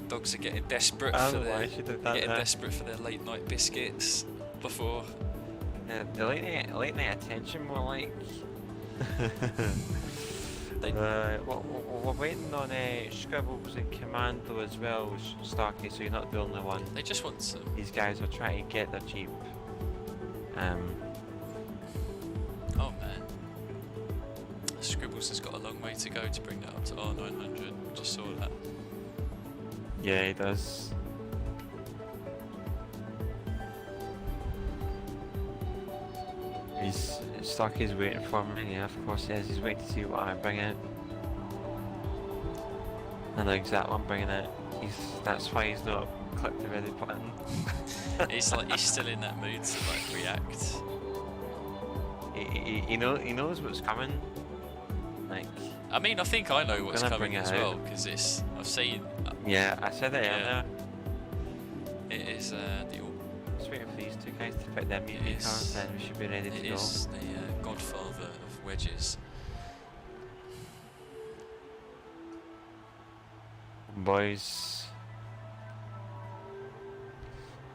A: Dogs are getting desperate
B: I
A: for
B: don't know why she did that there.
A: desperate for their late night biscuits before.
B: Yeah, the late night attention more like. We're waiting on Scribbles and Commando as well, Starkey, so you're not the only one.
A: They just want some.
B: These guys are trying to get their Jeep.
A: Oh man. Scribbles has got a long way to go to bring that up to R900. Just saw that.
B: Yeah, he does. Starkey's waiting for me, yeah, of course he is. He's waiting to see what I bring out. I know exactly what I'm bringing out. That's why he's not clicked the ready button.
A: He's still in that mood to like react.
B: He knows what's coming. Like.
A: I mean, I think I know what's coming as well, because I've seen.
B: Yeah, I said it earlier.
A: It is the.
B: Just waiting for these two guys to pick their mutiny cars, then we should be ready to go.
A: It is the godfather of wedges.
B: Boys.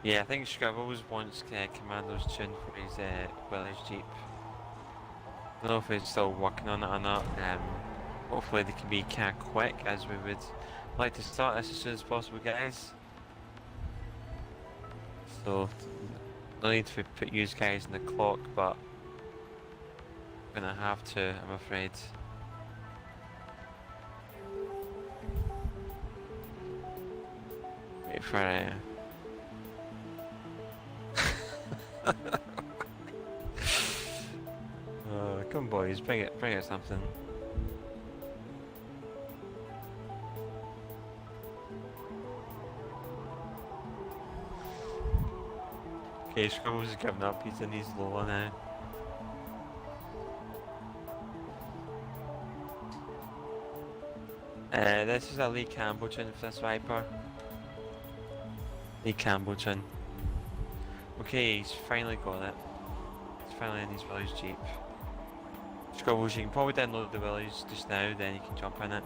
B: Yeah, I think Scribbles wants Commando's tune for his Willys Jeep. I don't know if he's still working on it or not. Hopefully they can be kind of quick, as we would like to start this as soon as possible, guys. So, no need to put you guys in the clock, but I'm gonna have to, I'm afraid. Wait for it. Come on, boys, bring it something. Okay, Scribbles is giving up, he's in his lower now. This is a Lee Campbell tune for this Viper. Lee Campbell tune. Okay, he's finally got it. He's finally in his Willys Jeep. Scribbles, you can probably download the Willys just now, then you can jump in it.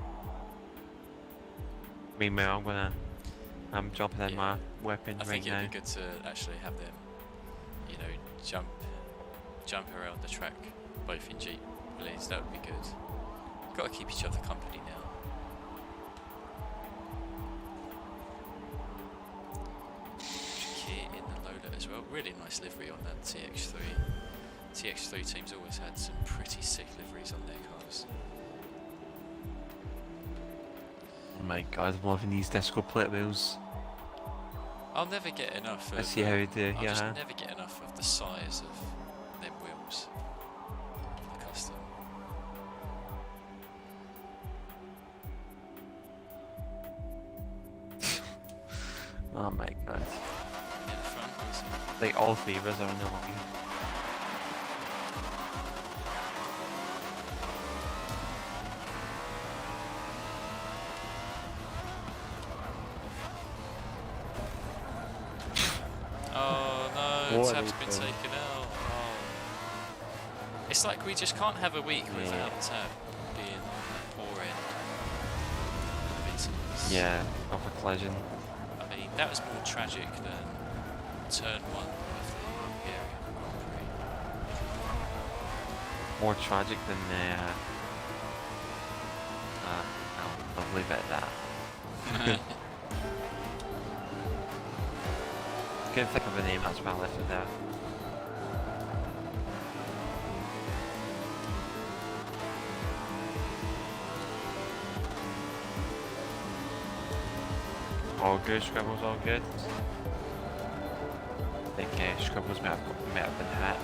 B: Meanwhile, I'm jumping in my weapon right now.
A: I think it'd be good to actually have them, you know, jump around the track, both in Jeep Willys. That would be good. Got to keep each other company now. Kit in the loader as well. Really nice livery on that TX3. TX3 teams always had some pretty sick liveries on their cars.
B: Oh my god, I'm loving these disco plate wheels.
A: I'll never get enough of.
B: Let's see how we do.
A: I'll
B: Yeah.
A: just never get enough of the size of them wheels. The custom.
B: Oh my god.
A: In the front, was it?
B: Like all three of us are in the line.
A: Oh no,
B: What
A: Tab's
B: is
A: been
B: this?
A: taken out. Oh. It's like we just can't have a week without Tab being on that poor end.
B: Yeah, off a collision.
A: I mean, that was more tragic than turn 1 of the Hungarian Grand Prix.
B: More tragic than I'll leave it at that. Couldn't think of a name, that's why I left it there. All good, Scribbles, all good. I think Scribbles might have been hit.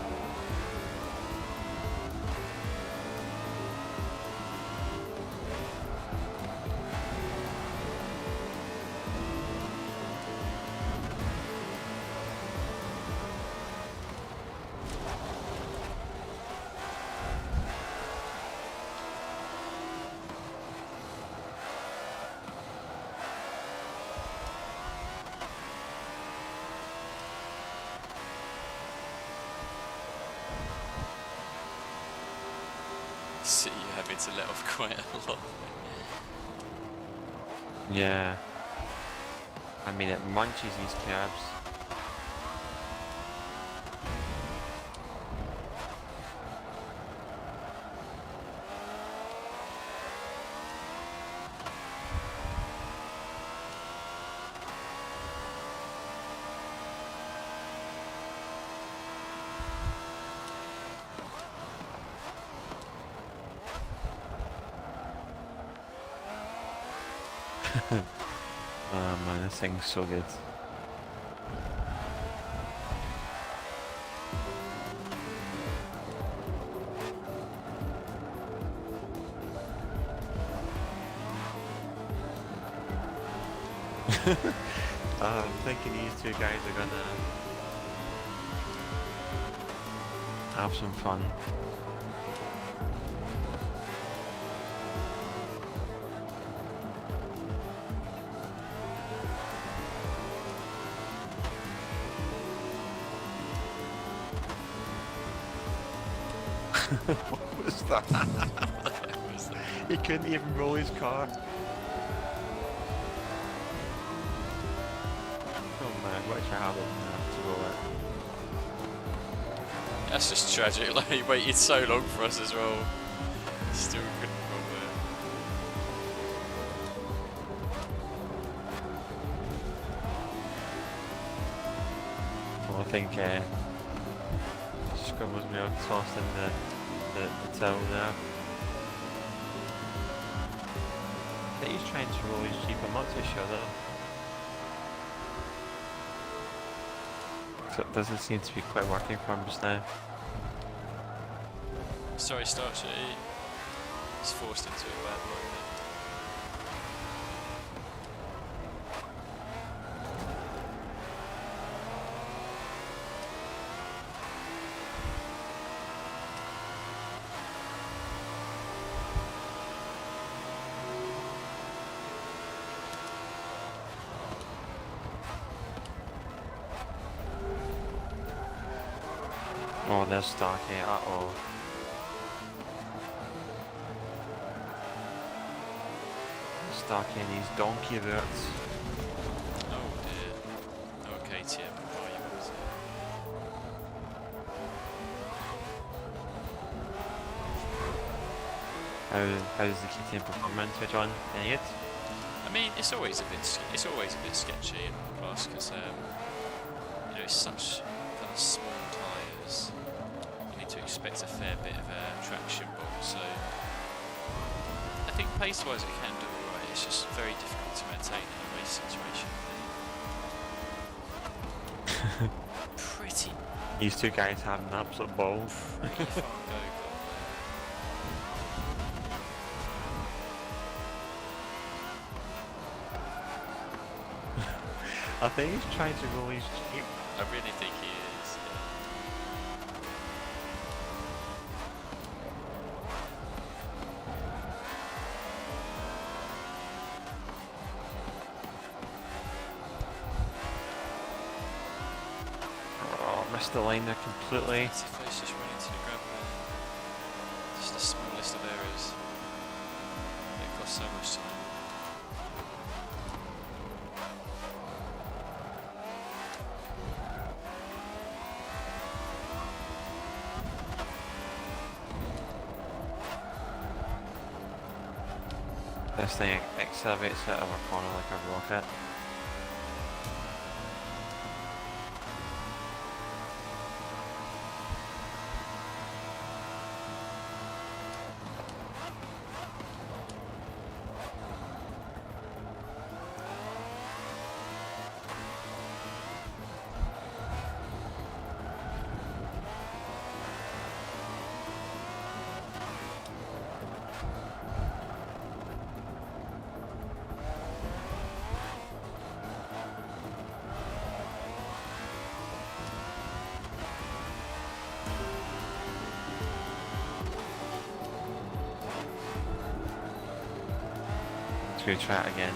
A: See you having to let off quite a lot.
B: Yeah. I mean, it munches these cabs. Oh man, this thing's so good. I'm thinking these two guys are gonna have some fun. What was that? He couldn't even roll his car. Oh man, what a child to roll it.
A: That's just tragic. Like, he waited so long for us as well. Still couldn't roll it.
B: Well, I think Scribbles may have tossed in the tail there. I think he's trying to roll his Jeep, I'm not too sure though. So it doesn't seem to be quite working for him just now.
A: Sorry, Starchy. He's forced into a bad moment.
B: Oh, there's Starkey, uh-oh. Starkey and his donkey roots.
A: Oh dear. Oh, KTM. Oh, you was
B: How's the KTM performance, John? Any good?
A: I mean, it's always a bit sketchy in the class because you know, it's such kind of small tyres. You need to expect a fair bit of traction ball. So I think pace-wise it can do alright. It's just very difficult to maintain in a race situation. Pretty.
B: These two guys have an absolute ball.
A: Pretty far go.
B: I think he's trying to roll his Jeep.
A: I really think he is.
B: Oh, missed the line there completely.
A: It's if he's just running to the grab there. Just the smallest of errors. It costs so much time.
B: This thing accelerates out of a corner like a rocket. Should we try it again?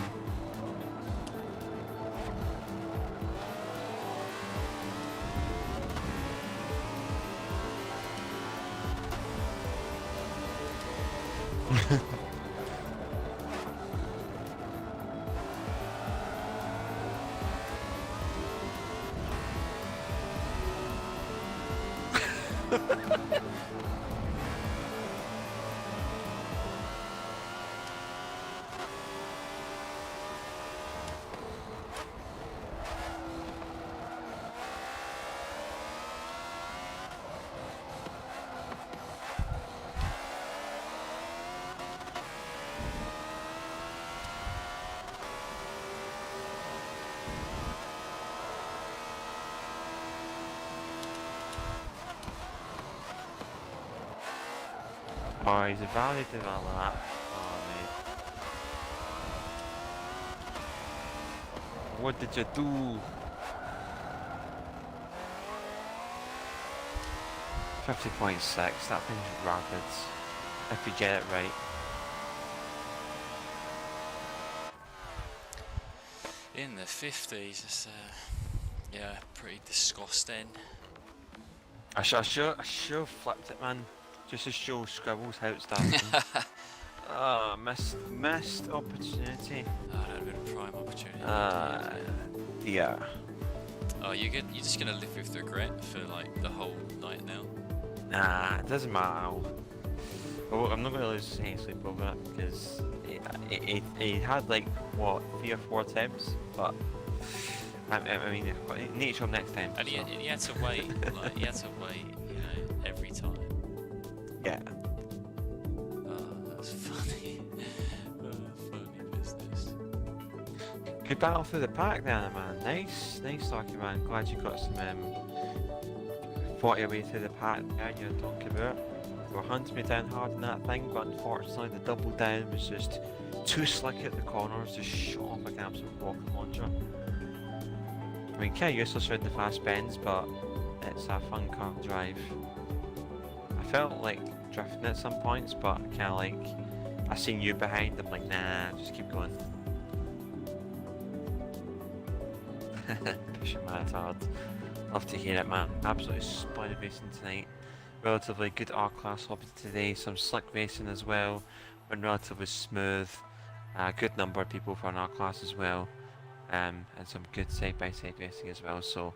B: Oh, he's validated all that. Oh, mate. What did you do? 50.6, that thing's rapid. If you get it right.
A: In the 50s, it's yeah, pretty disgusting.
B: I should have flipped it, man. Just to show Scribbles how it's done. Ah, missed opportunity.
A: Oh, that would have been a prime opportunity.
B: Yeah.
A: Oh, you're just gonna live with regret for like the whole night now?
B: Nah, it doesn't matter. Well, I'm not gonna lose any sleep over it because he had like what 3 or 4 attempts, but I mean, you need to show him next time.
A: And so. he had to wait, like he had to wait, you know, every time.
B: Yeah.
A: Oh, that's funny. Funny business.
B: Good battle through the pack there, man. Nice talking, man. Glad you got some 40 your way through the pack there. You're talking about. They were hunting me down hard in that thing, but unfortunately the double down was just too slick at the corners. Just shot off like an absolute rocket launcher. I mean, kind of useless around the fast bends, but it's a fun car to drive. I felt like drifting at some points, but kind of like I seen you behind. I'm like, nah, just keep going. Pushing mad hard. Love to hear it, man. Absolutely splendid racing tonight. Relatively good R-Class hobby today. Some slick racing as well. Went relatively smooth. Good number of people for an R-Class as well. And some good side-by-side racing as well. So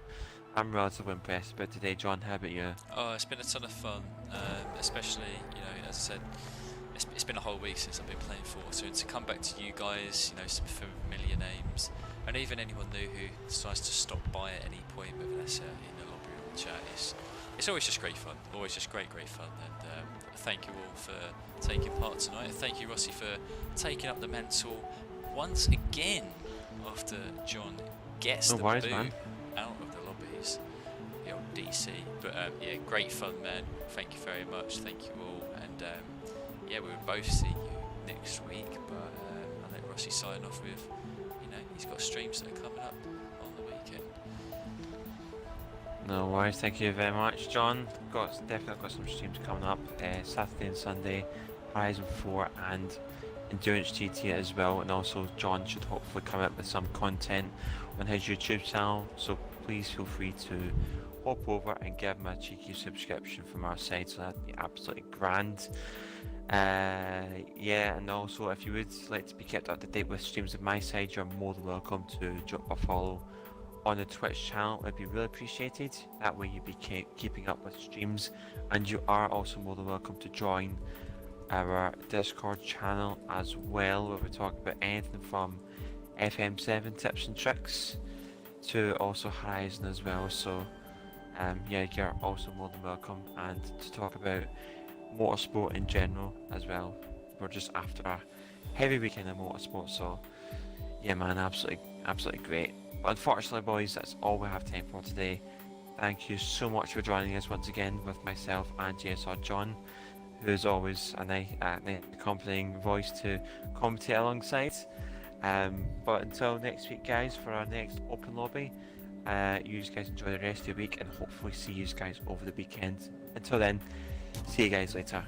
B: I'm relatively impressed about today. John, how about you?
A: Oh, it's been a ton of fun, especially, you know, as I said, it's been a whole week since I've been playing Forza, and to come back to you guys, you know, some familiar names, and even anyone new who decides to stop by at any point, whether that's in the lobby or the chat, it's always just great fun, always just great fun, and thank you all for taking part tonight. Thank you, Rossi, for taking up the mantle once again after John gets the boot out of the lobbies, the old DC. But yeah, great fun, man. Thank you very much. Thank you all, and yeah, we will both see you next week. But I'll let Rossi sign off with, you know, he's got streams that are coming up on the weekend.
B: No worries, thank you very much, John. Definitely got some streams coming up Saturday and Sunday, Horizon 4 and Endurance GT as well, and also John should hopefully come up with some content on his YouTube channel, so please feel free to hop over and give him a cheeky subscription from our side, so that'd be absolutely grand. Yeah, and also if you would like to be kept up to date with streams on my side, you're more than welcome to drop a follow on the Twitch channel. It'd be really appreciated. That way you'd be keeping up with streams, and you are also more than welcome to join our Discord channel as well, where we talk about anything from FM7 tips and tricks to also Horizon as well. So yeah, you're also more than welcome, and to talk about motorsport in general as well. We're just after a heavy weekend of motorsport, so yeah, man, absolutely great. But unfortunately, boys, that's all we have time for today. Thank you so much for joining us once again with myself and JSR John, who is always an accompanying voice to commentate alongside. But until next week, guys, for our next open lobby, you guys enjoy the rest of your week, and hopefully see you guys over the weekend. Until then, see you guys later.